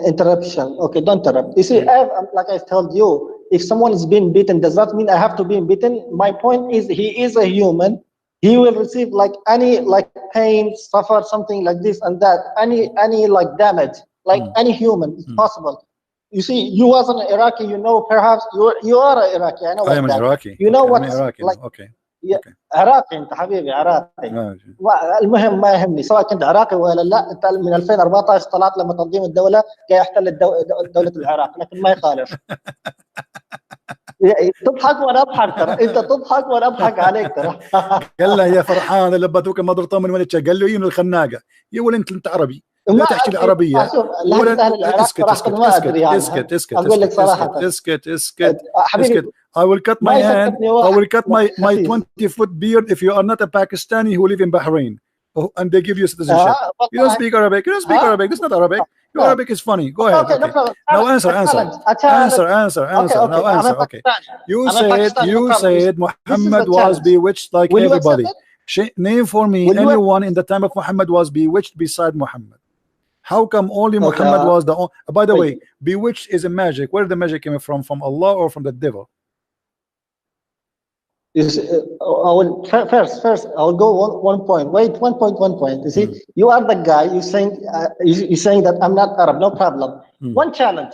Interruption. Okay, don't interrupt. You see, like I told you, if someone is being beaten, does that mean I have to be beaten? My point is, he is a human. He will receive like any like pain, suffer something like this and that, any like damage. Like any human, it's possible. You see, you as an Iraqi, you know, perhaps you are an Iraqi. I know. I am an Iraqi. You know okay, what? Iraqi. Like, okay. Yeah, عراقي انت حبيبي عراقي. المهم ما يهمني سواء كنت عراقي ولا لا. انت من 2014 طلعت لما تنظيم الدوله جاي يحتل دوله العراق، لكن ما يخالف. تضحك وانا اضحك ترى، انت تضحك وانا اضحك عليك ترى. قال له يا فرحان لبتوك ما ضرطه من وين قال له يم الخناقه يا ولد انت عربي لا تحكي العربيه ولا اسكت اقول لك صراحه اسكت حبيبي. I will cut my hand. I will cut my 20-foot beard if you are not a Pakistani who live in Bahrain. Oh, and they give you citizenship. You don't speak Arabic. You don't speak Arabic. This is not Arabic. Your Arabic is funny. Go ahead. Okay. Now answer. Now answer. Okay. You said Muhammad was bewitched like everybody. Name for me anyone in the time of Muhammad was bewitched beside Muhammad. How come only Muhammad was the only? By the way, bewitched is a magic. Where the magic came from Allah or from the devil? I will first I will go one point. Wait, one point. You see, you are the guy. You're saying that I'm not Arab. No problem. One challenge.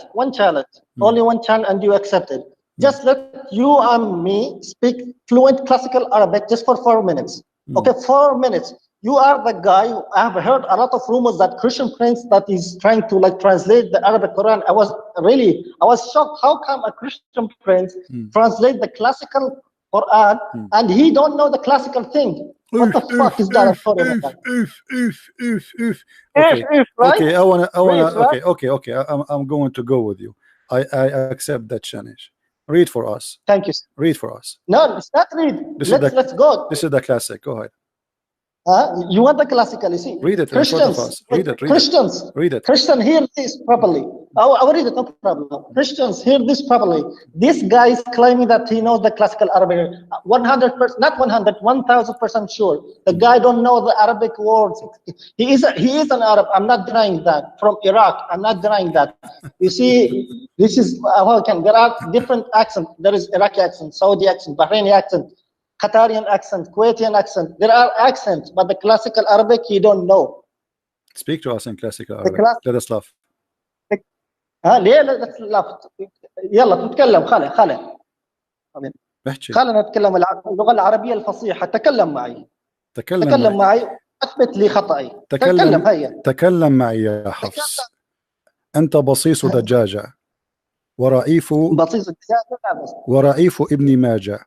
Only one challenge, and you accept it. Just let you and me speak fluent classical Arabic just for 4 minutes. Okay, 4 minutes. You are the guy. I have heard a lot of rumors that Christian Prince that is trying to like translate the Arabic Quran. I was shocked. How come a Christian Prince translate the classical Quran and he don't know the classical thing? What the fuck is that? Okay, I wanna. Okay. I'm going to go with you. I accept that challenge. Read for us. Thank you. Read for us. No, it's not read. Let's go. This is the classic. Go ahead. You want the classical, you see. Read it. Christians. Read it. Christians. Read it. Christian, hear this properly. I will read it, no problem. Christians, hear this properly. This guy is claiming that he knows the classical Arabic. 100%, not 100, 1000% sure. The guy don't know the Arabic words. He is an Arab. I'm not denying that. From Iraq, I'm not denying that. You see, this is how there are different accents. There is Iraqi accent, Saudi accent, Bahraini accent, Qatarian accent, Kuwaitian accent. There are accents, but the classical Arabic he don't know. Speak to us in classical Arabic. Let us laugh. ليه لا تلاف؟ يلا تتكلم خالد خلينا نتكلم اللغة العربية الفصيحة. تكلم معي اثبت لي خطأي. تكلم معي يا حفص. أنت بصيص دجاجة ورئيف ابن ماجة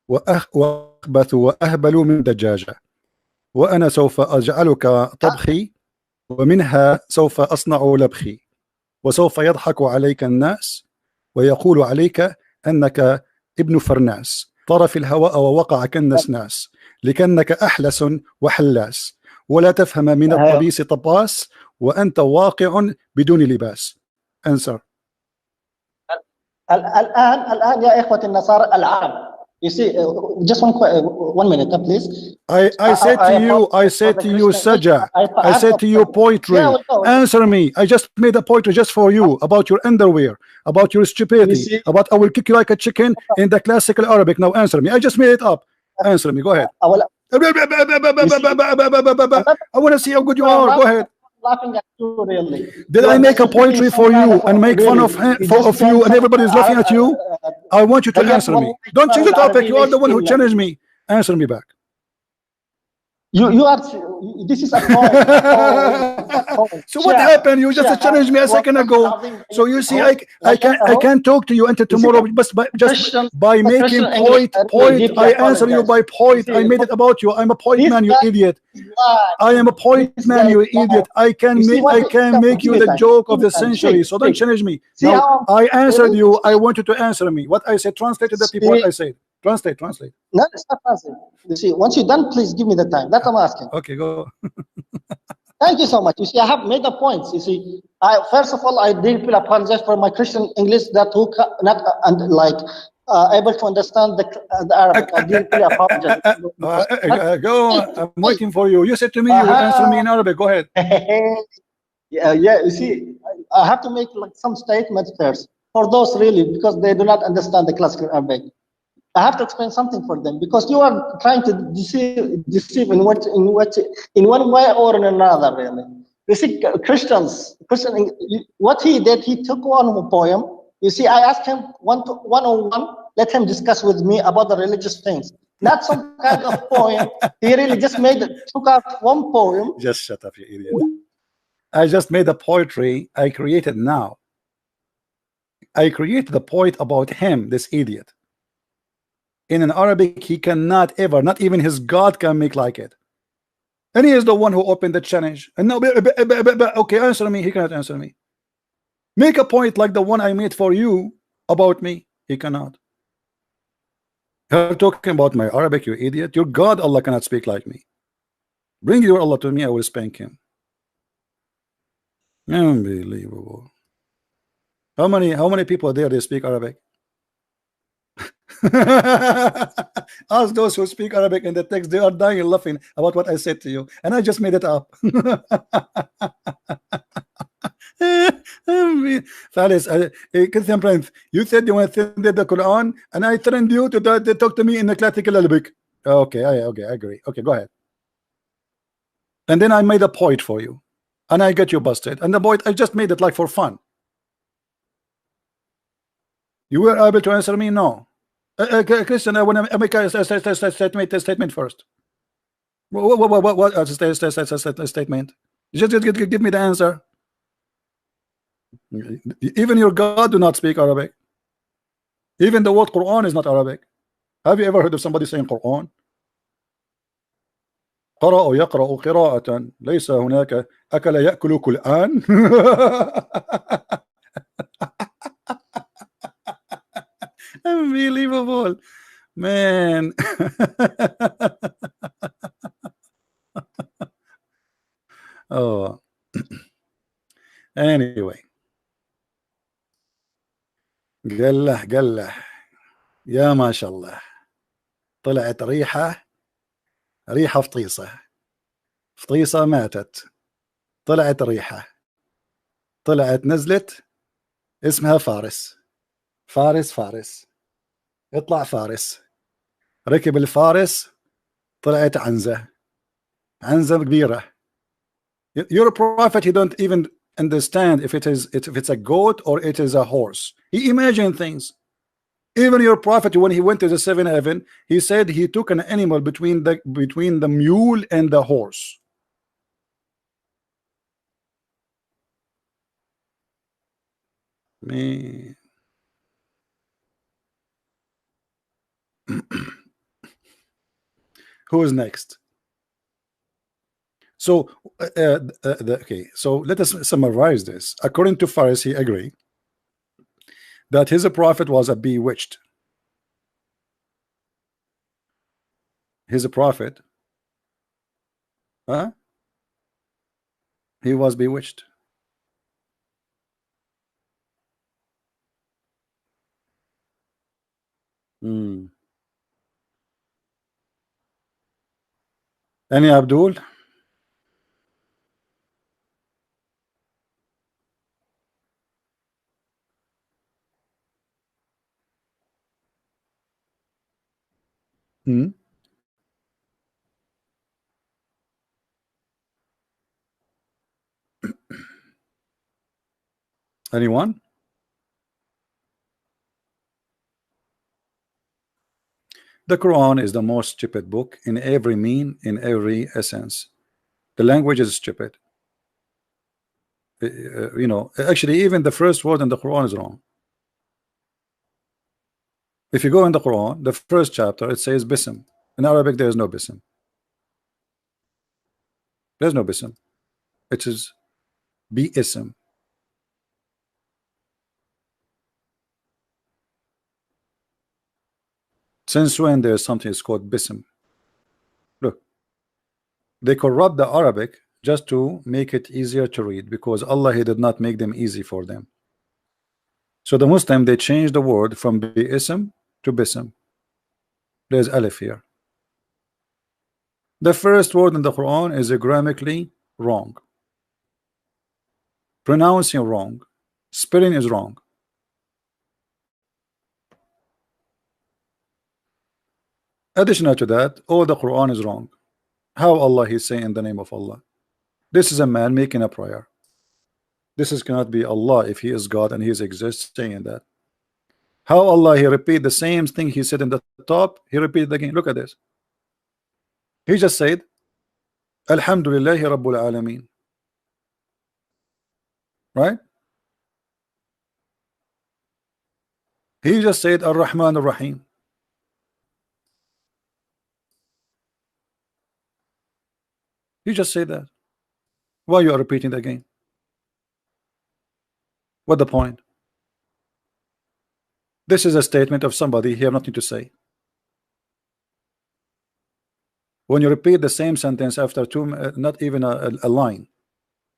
وأخبث وأهبل من دجاجة، وأنا سوف أجعلك طبخي ومنها سوف أصنع لبخي، وسوف يضحك عليك الناس ويقول عليك أنك ابن فرناس، طار في الهواء ووقع كالنسناس لكنك أحلس وحلاس ولا تفهم من الطبيس طباس وأنت واقع بدون لباس. answer. الآن يا إخوة النصارى العرب. You see, just one minute, please. I said to you, Saja. I said to you, poetry. Answer me. I just made a poetry just for you about your underwear, about your stupidity, about I will kick you like a chicken in the classical Arabic. Now answer me. I just made it up. Answer me. Go ahead. I want to see how good you are. Go ahead. Laughing at you, really. Did I make a poetry for you and make fun of you and everybody's laughing at you? I want you to answer me. Don't change the topic. You are the one who challenged me. Answer me back. You are. This is a point. So what happened? You just challenged me a second ago. So you see, I can't talk to you until tomorrow. Just by making point. I answer you by point. I made it about you. I'm a point man, you idiot. I am a point man, you idiot. I can make you the joke of the century. So don't challenge me. Now, I answered you. I want you to answer me. What I said, translate to the people what I said. Translate. No, it's not translate. You see, once you're done, please give me the time. That's what I'm asking. Okay, go. Thank you so much. You see, I have made the points. You see, first of all, I deeply apologize for my Christian English that who not able to understand the Arabic. I deeply apologize. Go. I'm waiting for you. You said to me you would answer me in Arabic. Go ahead. Yeah. You see, I have to make some statements first for those really because they do not understand the classical Arabic. I have to explain something for them because you are trying to deceive in one way or in another. Really, you see, what he did, he took one poem. You see, I asked him one-on-one, let him discuss with me about the religious things, not some kind of poem. He really just took out one poem. Just shut up, you idiot. I just made a poetry I created now. I created the poet about him, this idiot. In an Arabic, he cannot ever, not even his God can make like it. And he is the one who opened the challenge. And now, okay, answer me. He cannot answer me. Make a point like the one I made for you about me. He cannot. You're talking about my Arabic, you idiot. Your God, Allah, cannot speak like me. Bring your Allah to me, I will spank him. Unbelievable. How many people there they speak Arabic? Ask those who speak Arabic in the text, they are dying laughing about what I said to you, and I just made it up. Faris, Christian Prince, you said you want to send the Quran, and I trained you to talk to me in the classical Arabic. Okay, I agree. Okay, go ahead. And then I made a point for you, and I get you busted. And the point I just made it like for fun. You were able to answer me? No. Christian, I want to make a statement first. What statement? Just give me the answer. Even your God do not speak Arabic. Even the word Quran is not Arabic. Have you ever heard of somebody saying Quran? قرأ يقرأ قراءة ليس هناك أكل يأكل كلآن. Unbelievable, man. Oh, anyway. قال له يا ما شاء الله طلعت ريحة فطيصة ماتت، طلعت ريحة، طلعت نزلت اسمها فارس. اطلع فارس، ركب الفارس، طلعت عنزة كبيرة. Your prophet, he don't even understand if it's a goat or it is a horse. He imagined things. Even your prophet, when he went to the seventh heaven, he said he took an animal between the mule and the horse. Man. Who is next? So okay, so let us summarize this. According to Faris, he agreed that his prophet was a bewitched. He's a prophet. Huh? He was bewitched. Hmm. Any Abdul? Hmm? Anyone? The Quran is the most stupid book in every mean, in every essence. The language is stupid. You know, actually, even the first word in the Quran is wrong. If you go in the Quran, the first chapter, it says Bism. In Arabic, there is no Bism. There's no Bism. It is Bi-ism. Since when there is something is called Bism? Look, they corrupt the Arabic just to make it easier to read, because Allah, He did not make them easy for them. So the Muslim, they changed the word from Bi-ism to Bism. There's Alif here. The first word in the Quran is grammatically wrong, pronouncing wrong, spelling is wrong. Additional to that, all the Quran is wrong. How Allah He say in the name of Allah? This is a man making a prayer. This is cannot be Allah if He is God and He exists saying that. How Allah He repeat the same thing He said in the top, He repeated again. Look at this. He just said Alhamdulillahi Rabbul Alameen. Right? He just said Ar-Rahman Ar-Rahim. You just say that. Why you are repeating it again? What the point? This is a statement of somebody he have nothing to say. When you repeat the same sentence after two, not even a line,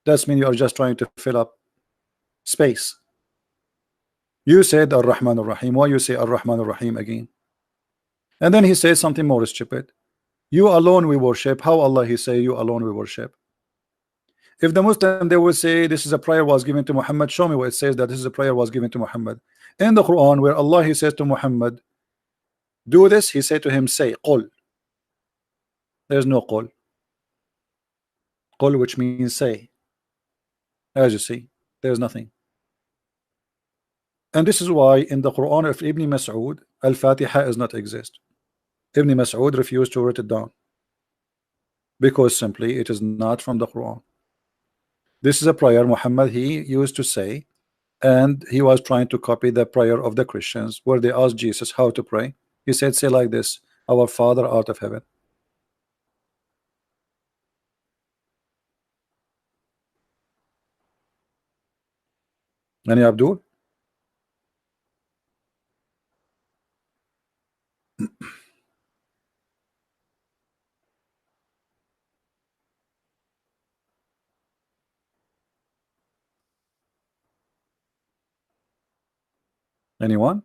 that's mean you are just trying to fill up space. You said Ar-Rahman Ar-Rahim. Why you say Ar-Rahman Ar-Rahim again? And then he said something more stupid. You alone we worship. How Allah He say you alone we worship? If the Muslim, they will say this is a prayer was given to Muhammad, show me where it says that this is a prayer was given to Muhammad. In the Quran, where Allah He says to Muhammad, do this, He said to him, say Qul. There's no Qul. Qul, which means say. As you see, there's nothing. And this is why in the Quran of Ibn Mas'ud, Al-Fatiha does not exist. Ibn Mas'ud refused to write it down because simply it is not from the Quran. This is a prayer Muhammad he used to say, and he was trying to copy the prayer of the Christians where they asked Jesus how to pray. He said, say like this, our Father art of heaven. Any Abdul? Anyone?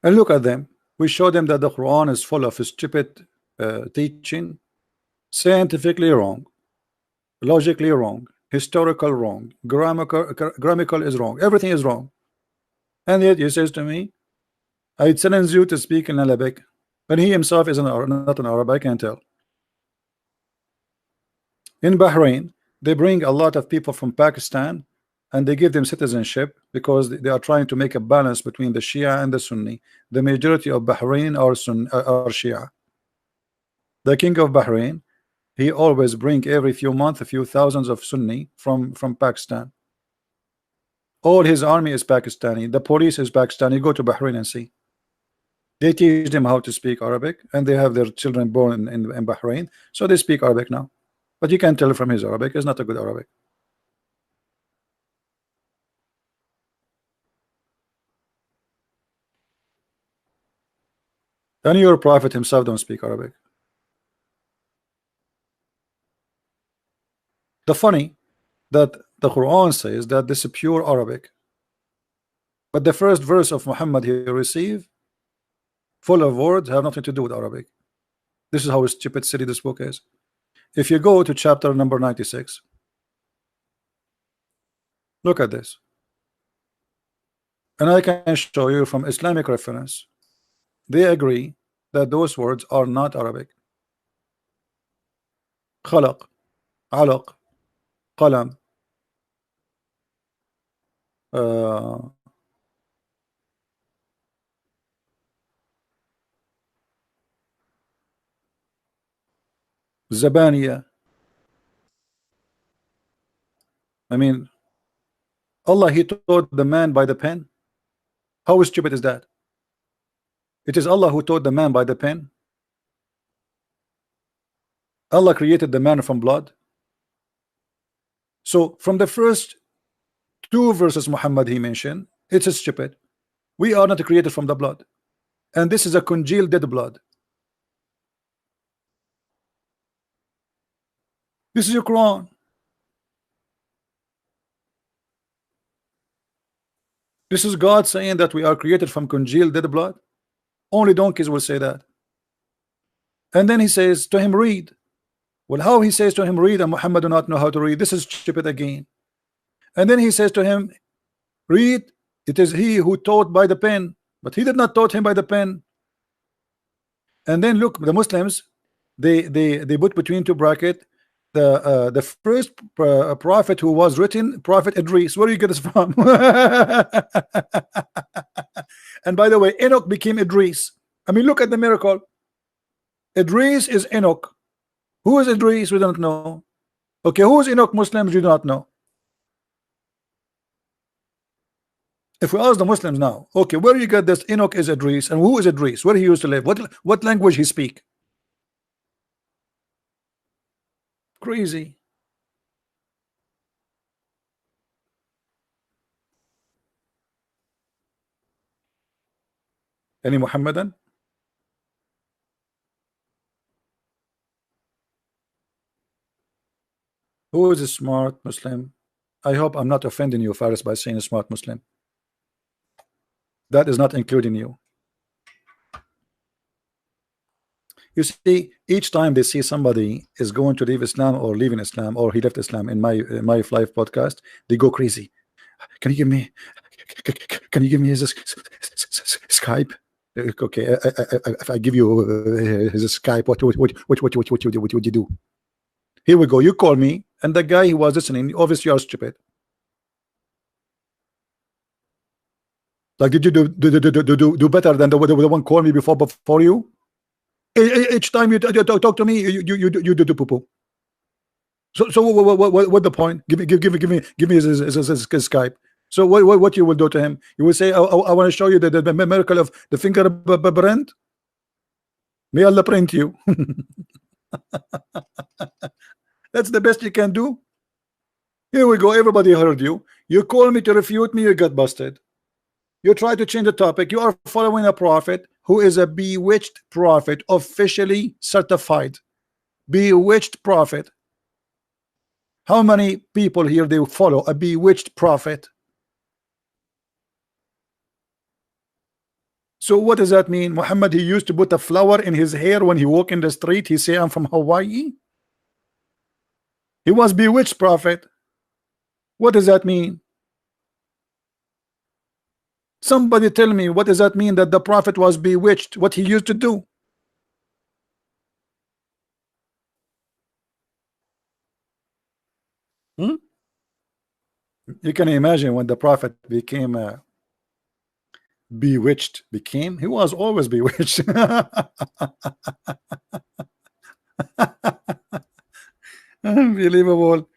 And look at them. We show them that the Quran is full of stupid teaching, scientifically wrong, logically wrong, historical wrong, grammatical is wrong, everything is wrong. And yet he says to me, I challenge you to speak in Arabic. When he himself is not an Arab, I can tell. In Bahrain, they bring a lot of people from Pakistan and they give them citizenship because they are trying to make a balance between the Shia and the Sunni. The majority of Bahrain are Shia. The king of Bahrain, he always bring every few months a few thousands of Sunni from Pakistan. All his army is Pakistani. The police is Pakistani. Go to Bahrain and see. They teach them how to speak Arabic, and they have their children born in Bahrain, so they speak Arabic now. But you can tell from his Arabic, it's not a good Arabic. And your prophet himself don't speak Arabic. The funny that the Quran says that this is pure Arabic, but the first verse of Muhammad he received, full of words, have nothing to do with Arabic. This is how stupid silly this book is. If you go to chapter number 96, look at this, and I can show you from Islamic reference. They agree that those words are not Arabic. خلق, علق, قلم, Zabaniya. I mean, Allah, he taught the man by the pen. How stupid is that? It is Allah who taught the man by the pen. Allah created the man from blood. So from the first two verses Muhammad he mentioned, it's stupid. We are not created from the blood, and this is a congealed dead blood. This is your Quran. This is God saying that we are created from congealed dead blood. Only donkeys will say that. And then he says to him, read. Well, how he says to him, read, and Muhammad do not know how to read? This is stupid again. And then he says to him, read. It is he who taught by the pen, but he did not taught him by the pen. And then look, the Muslims, they put between two brackets the first prophet who was written, Prophet Idris. Where do you get this from? And by the way, Enoch became Idris. I mean, look at the miracle. Idris is Enoch. Who is Idris? We don't know. Okay, who is Enoch? Muslims, you do not know. If we ask the Muslims now, okay, where you get this Enoch is Idris, and who is Idris? Where he used to live? What language he speak? Crazy. Any Muhammadan? Who is a smart Muslim? I hope I'm not offending you, Faris, by saying a smart Muslim. That is not including you. You see, each time they see somebody is going to leave Islam or leaving Islam or he left Islam in my live podcast, they go crazy. Can you give me his Skype? Okay, if I give you his Skype, what would you do? Here we go. You call me, and the guy who was listening, obviously you are stupid. Like, did you do better than the one call me before you? Each time you talk to me, you do poo poo. So what the point? Give me his Skype. So what you will do to him? You will say, I want to show you the miracle of the fingerprint. May Allah print you. That's the best you can do. Here we go. Everybody heard you. You call me to refute me, you got busted. You try to change the topic. You are following a prophet who is a bewitched prophet, officially certified. Bewitched prophet. How many people here they follow a bewitched prophet? So what does that mean? Muhammad, he used to put a flower in his hair when he walked in the street. He say, I'm from Hawaii. He was bewitched prophet. What does that mean? Somebody tell me, what does that mean that the prophet was bewitched? What he used to do? You can imagine when the prophet became bewitched. He was always bewitched. Unbelievable.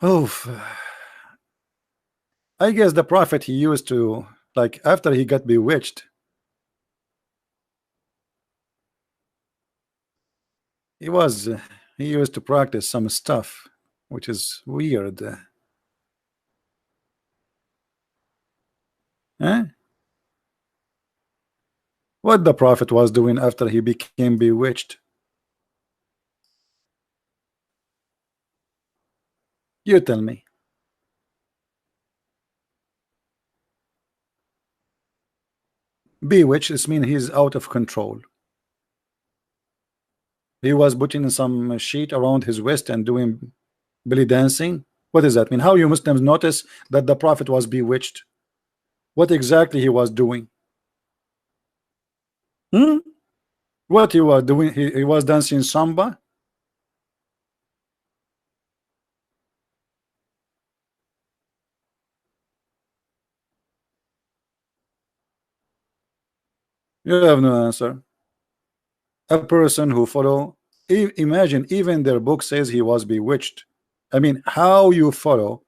Oh, I guess the prophet, he used to, like, after he got bewitched, he was he used to practice some stuff which is weird. Eh? What the prophet was doing after he became bewitched? You tell me. Bewitched is mean he's out of control. He was putting some sheet around his waist and doing belly dancing. What does that mean? How you Muslims notice that the prophet was bewitched? What exactly he was doing? Hmm? What he was doing? He was dancing samba. You have no answer. A person who follow, imagine even their book says he was bewitched. I mean, how you follow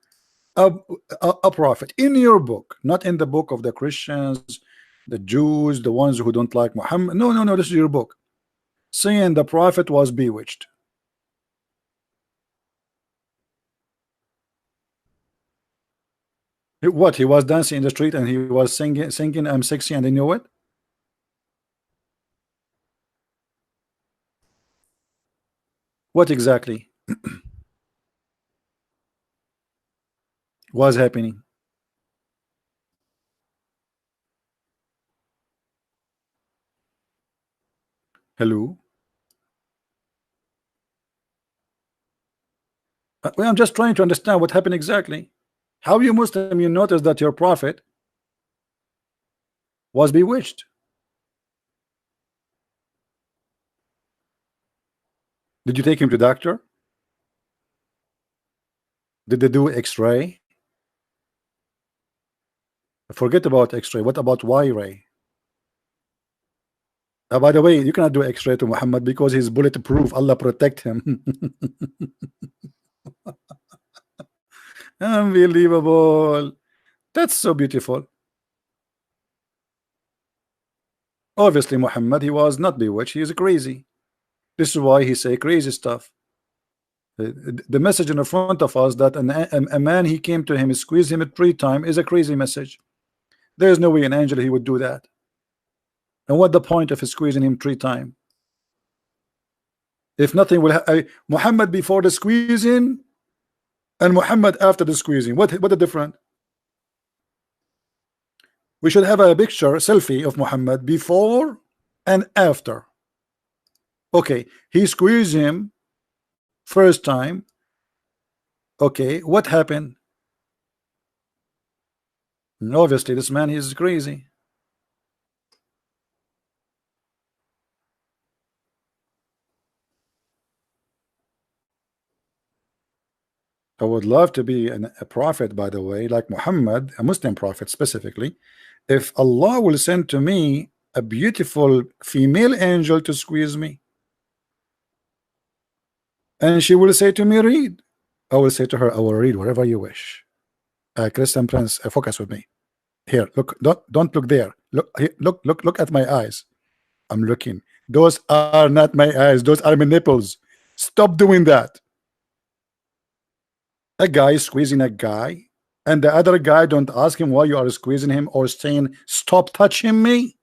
a, a prophet in your book, not in the book of the Christians, the Jews, the ones who don't like Muhammad. No, no, no, this is your book saying the prophet was bewitched. What, he was dancing in the street and he was singing I'm sexy and they knew it? What exactly was happening? Hello? Well, I'm just trying to understand what happened exactly. How you Muslim you notice that your prophet was bewitched? Did you take him to doctor? Did they do X-ray? Forget about X-ray. What about Y-ray? By the way, you cannot do X-ray to Muhammad because he's bulletproof. Allah protect him. Unbelievable. That's so beautiful. Obviously, Muhammad, he was not bewitched. He is crazy. This is why he say crazy stuff. The message in the front of us that a man he came to him, squeezed him at 3 times is a crazy message. There is no way an angel he would do that. And what the point of squeezing him 3 times? If nothing will Muhammad before the squeezing and Muhammad after the squeezing, what the difference? We should have a picture, selfie of Muhammad before and after. Okay, he squeezed him first time. Okay, what happened? And obviously, this man is crazy. I would love to be a prophet, by the way, like Muhammad, a Muslim prophet specifically. If Allah will send to me a beautiful female angel to squeeze me, and she will say to me, read. I will say to her, I will read wherever you wish. Christian Prince, focus with me. Here, look, don't look there. Look, here, look at my eyes. I'm looking. Those are not my eyes. Those are my nipples. Stop doing that. A guy is squeezing a guy, and the other guy don't ask him why you are squeezing him or saying, stop touching me.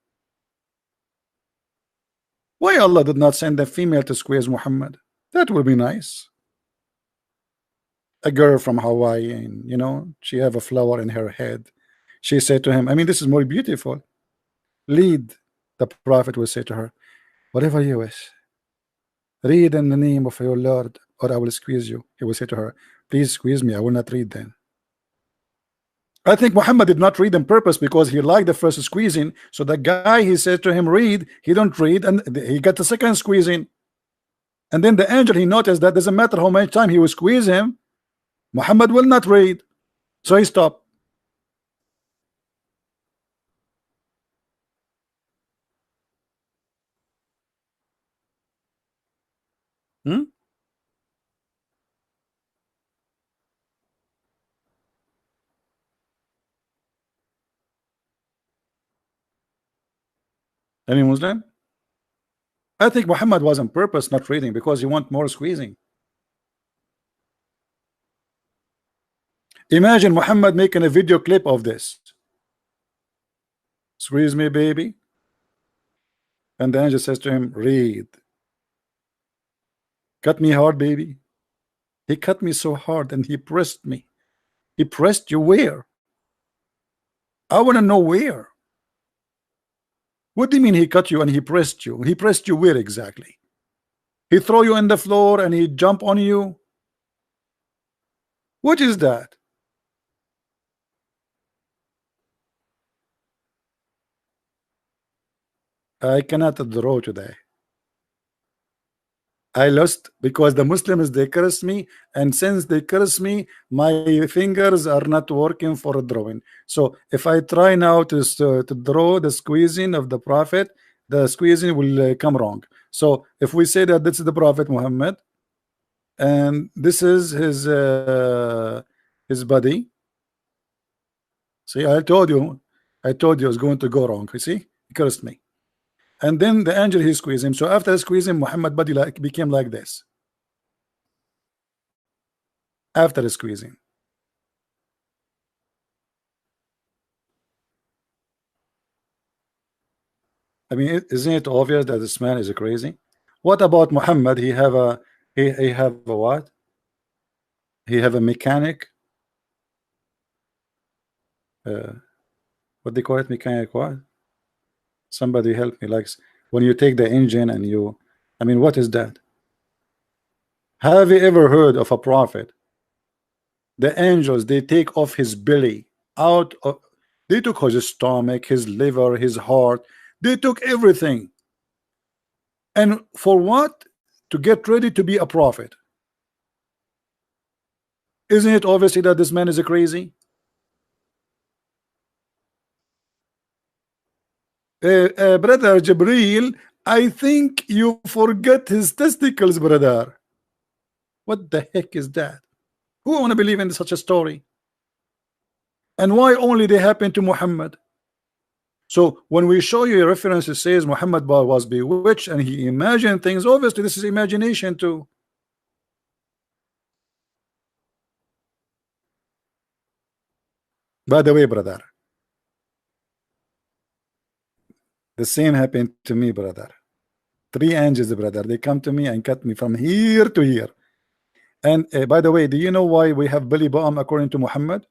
Why Allah did not send a female to squeeze Muhammad? That would be nice. A girl from Hawaii, and you know, she have a flower in her head. She said to him, I mean, this is more beautiful. Lead. The prophet will say to her, whatever you wish. Read in the name of your Lord, or I will squeeze you. He will say to her, please squeeze me. I will not read then. I think Muhammad did not read on purpose because he liked the first squeezing. So the guy, he said to him, read. He don't read, and he got the second squeezing. And then the angel, he noticed that doesn't matter how much time he will squeeze him, Muhammad will not read. So he stopped. Hmm? Any Muslim? I think Muhammad was on purpose not reading because he want more squeezing. Imagine Muhammad making a video clip of this. Squeeze me, baby. And the angel says to him, read. Cut me hard, baby. He cut me so hard and he pressed me. He pressed you where? I want to know where. What do you mean he cut you and he pressed you? He pressed you where exactly? He throw you on the floor and he jump on you? What is that? I cannot draw today. I lost because the Muslims, they curse me, and since they curse me, my fingers are not working for drawing. So if I try now to draw the squeezing of the Prophet, the squeezing will come wrong. So if we say that this is the Prophet Muhammad and this is his body, see, I told you it's going to go wrong. You see, he cursed me. And then the angel, he squeezed him. So after squeezing, Muhammad body became like this. After the squeezing. I mean, isn't it obvious that this man is crazy? What about Muhammad? He have a what? He have a mechanic. What they call it? Mechanic what? Somebody help me. Like when you take the engine and you, I mean, what is that? Have you ever heard of a prophet? The angels, they take off his belly out of, they took his stomach, his liver, his heart, they took everything. And for what? To get ready to be a prophet. Isn't it obviously that this man is a crazy? Brother Jibril, I think you forget his testicles, brother. What the heck is that? Who want to believe in such a story? And why only they happen to Muhammad? So when we show you a reference, it says Muhammad was bewitched and he imagined things. Obviously, this is imagination too. By the way, brother, the same happened to me, brother. 3 angels, brother. They come to me and cut me from here to here. And by the way, do you know why we have belly bottom according to Muhammad?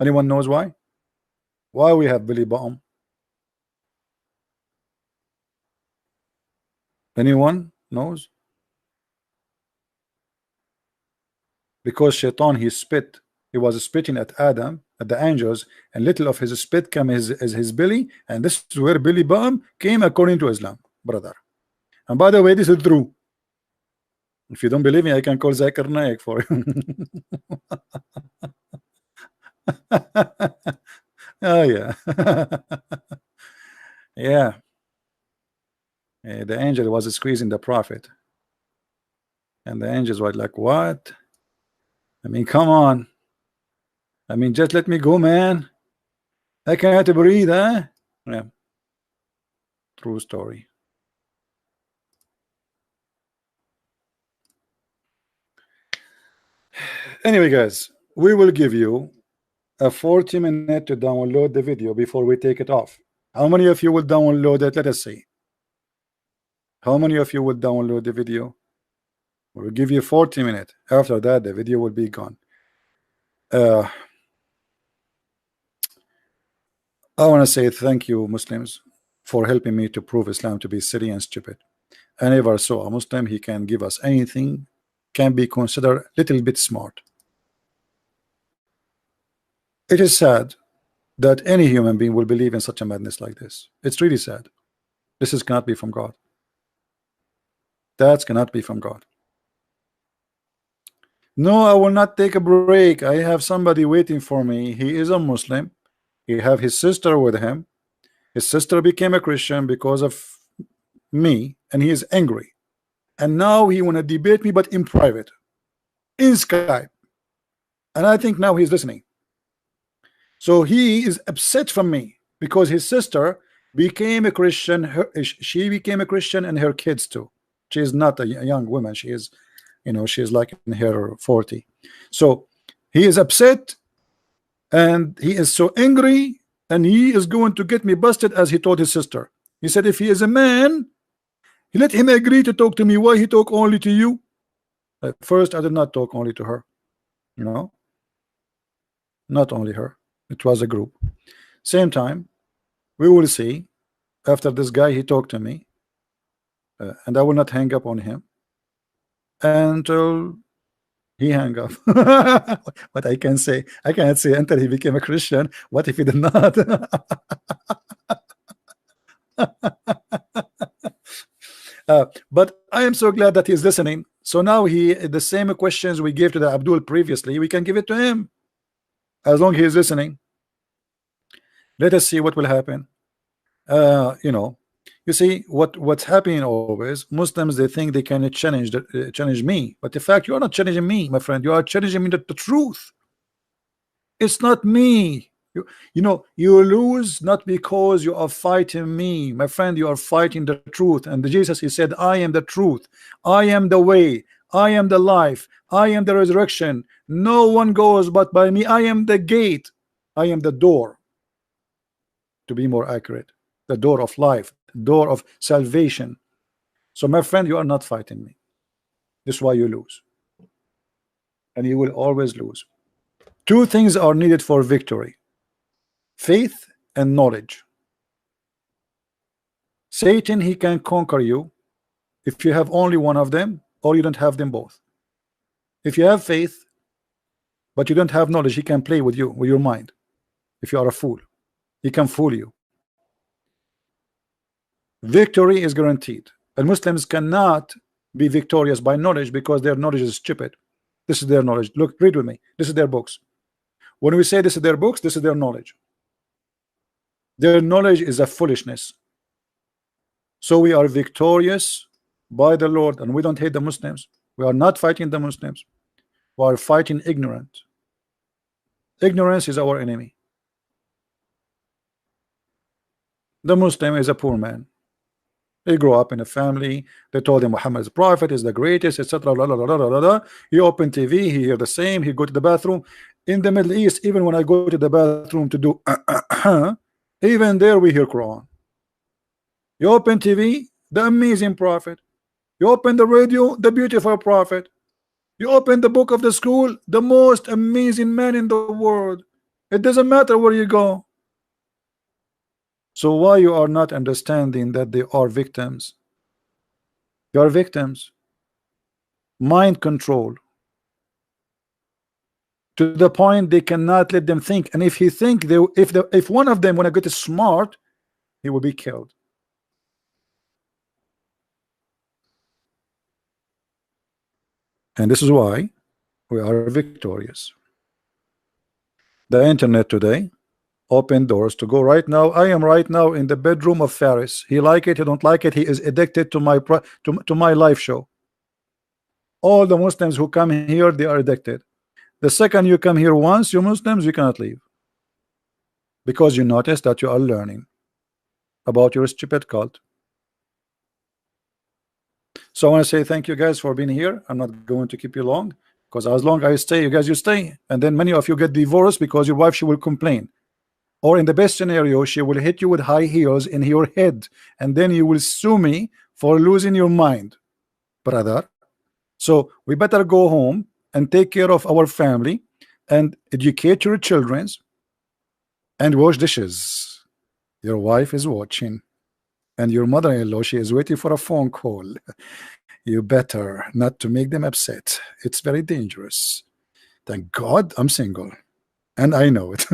Anyone knows why? Why we have belly bottom? Anyone knows? Because Shaitan, he spit. He was spitting at Adam, at the angels, and little of his spit came as his belly, and this is where belly bottom came according to Islam, brother. And by the way, this is true. If you don't believe me, I can call Zakir Naik for you. Oh yeah. Yeah. The angel was squeezing the prophet, and the angels were like, what? I mean, come on. I mean, just let me go, man. I can't breathe, huh? Yeah. True story. Anyway, guys, we will give you a 40-minute to download the video before we take it off. How many of you will download it? Let us see. How many of you will download the video? We'll give you 40 minutes. After that, the video will be gone. I want to say thank you, Muslims, for helping me to prove Islam to be silly and stupid. I never saw a Muslim he can give us anything can be considered a little bit smart. It is sad that any human being will believe in such a madness like this. It's really sad. This cannot be from God. That cannot be from God. No, I will not take a break. I have somebody waiting for me. He is a Muslim. He have his sister with him. His sister became a Christian because of me, and he is angry. And now he want to debate me, but in private, in Skype. And I think now he's listening. So he is upset from me because his sister became a Christian. She became a Christian, and her kids too. She is not a young woman. She is, you know, she is like in her 40. So he is upset, and he is so angry, and he is going to get me busted, as he told his sister. He said, if he is a man, let him agree to talk to me. Why he talk only to you? At first, I did not talk only to her. You know, not only her. It was a group. Same time, we will see. After this guy, he talked to me, and I will not hang up on him until he hang up. What I can say, I cannot say until he became a Christian. What if he did not? But I am so glad that he's listening. So now the same questions we gave to the Abdul previously, we can give it to him, as long as he is listening. Let us see what will happen. You know, you see what's happening always. Muslims, they think they can challenge me, but in fact, you are not challenging me, my friend. You are challenging me the truth. It's not me. You know, you lose not because you are fighting me, my friend. You are fighting the truth. And Jesus, he said, I am the truth, I am the way, I am the life, I am the resurrection. No one goes but by me. I am the gate, I am the door, to be more accurate, the door of life, door of salvation. So my friend, you are not fighting me. This is why you lose, and you will always lose. Two things are needed for victory: faith and knowledge. Satan, he can conquer you if you have only one of them, or you don't have them both. If you have faith but you don't have knowledge, he can play with you, with your mind. If you are a fool, he can fool you. Victory is guaranteed, and Muslims cannot be victorious by knowledge, because their knowledge is stupid. This is their knowledge. Look, read with me. This is their books. When we say this is their books, this is their knowledge. Their knowledge is a foolishness. So we are victorious by the Lord, and we don't hate the Muslims. We are not fighting the Muslims. We are fighting ignorant. Ignorance is our enemy. The Muslim is a poor man. He grew up in a family. They told him Muhammad is a prophet, is the greatest, etc. He opened TV, he hear the same. He go to the bathroom. In the Middle East, even when I go to the bathroom to do even there we hear Quran. You open TV, the amazing prophet. You open the radio, the beautiful prophet. You open the book of the school, the most amazing man in the world. It doesn't matter where you go. So why you are not understanding that they are victims? You are victims. Mind control, to the point they cannot let them think. And if he think they, if one of them when I get smart, he will be killed. And this is why we are victorious. The internet today open doors to go. Right now, I am right now in the bedroom of Faris. He like it, he don't like it. He is addicted to my to my live show. All the Muslims who come here, they are addicted. The second you come here once, you Muslims, you cannot leave, because you notice that you are learning about your stupid cult. So I want to say thank you guys for being here. I'm not going to keep you long, because as long as I stay, you guys, you stay. And then many of you get divorced because your wife, she will complain. Or in the best scenario, she will hit you with high heels in your head, and then you will sue me for losing your mind, brother. So we better go home and take care of our family and educate your children and wash dishes. Your wife is watching, and your mother-in-law, she is waiting for a phone call. You better not to make them upset. It's very dangerous. Thank God I'm single, and I know it.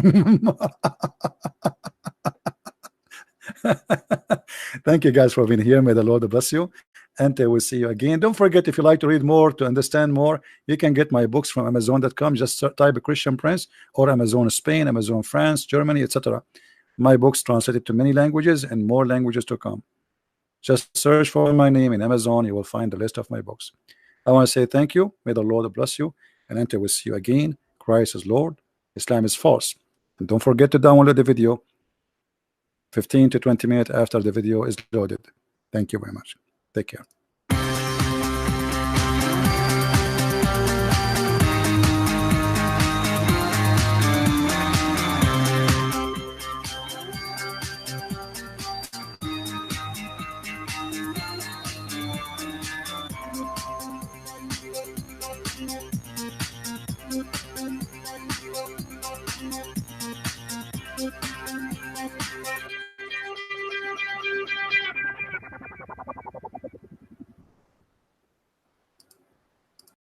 Thank you guys for being here. May the Lord bless you, and I will see you again. Don't forget, if you like to read more, to understand more, you can get my books from Amazon.com. Just type Christian Prince, or Amazon Spain, Amazon France, Germany, etc. My books translated to many languages and more languages to come. Just search for my name in Amazon. You will find the list of my books. I want to say thank you. May the Lord bless you, and until we see you again, Christ is Lord, Islam is false. And don't forget to download the video 15 to 20 minutes after the video is loaded. Thank you very much. Take care.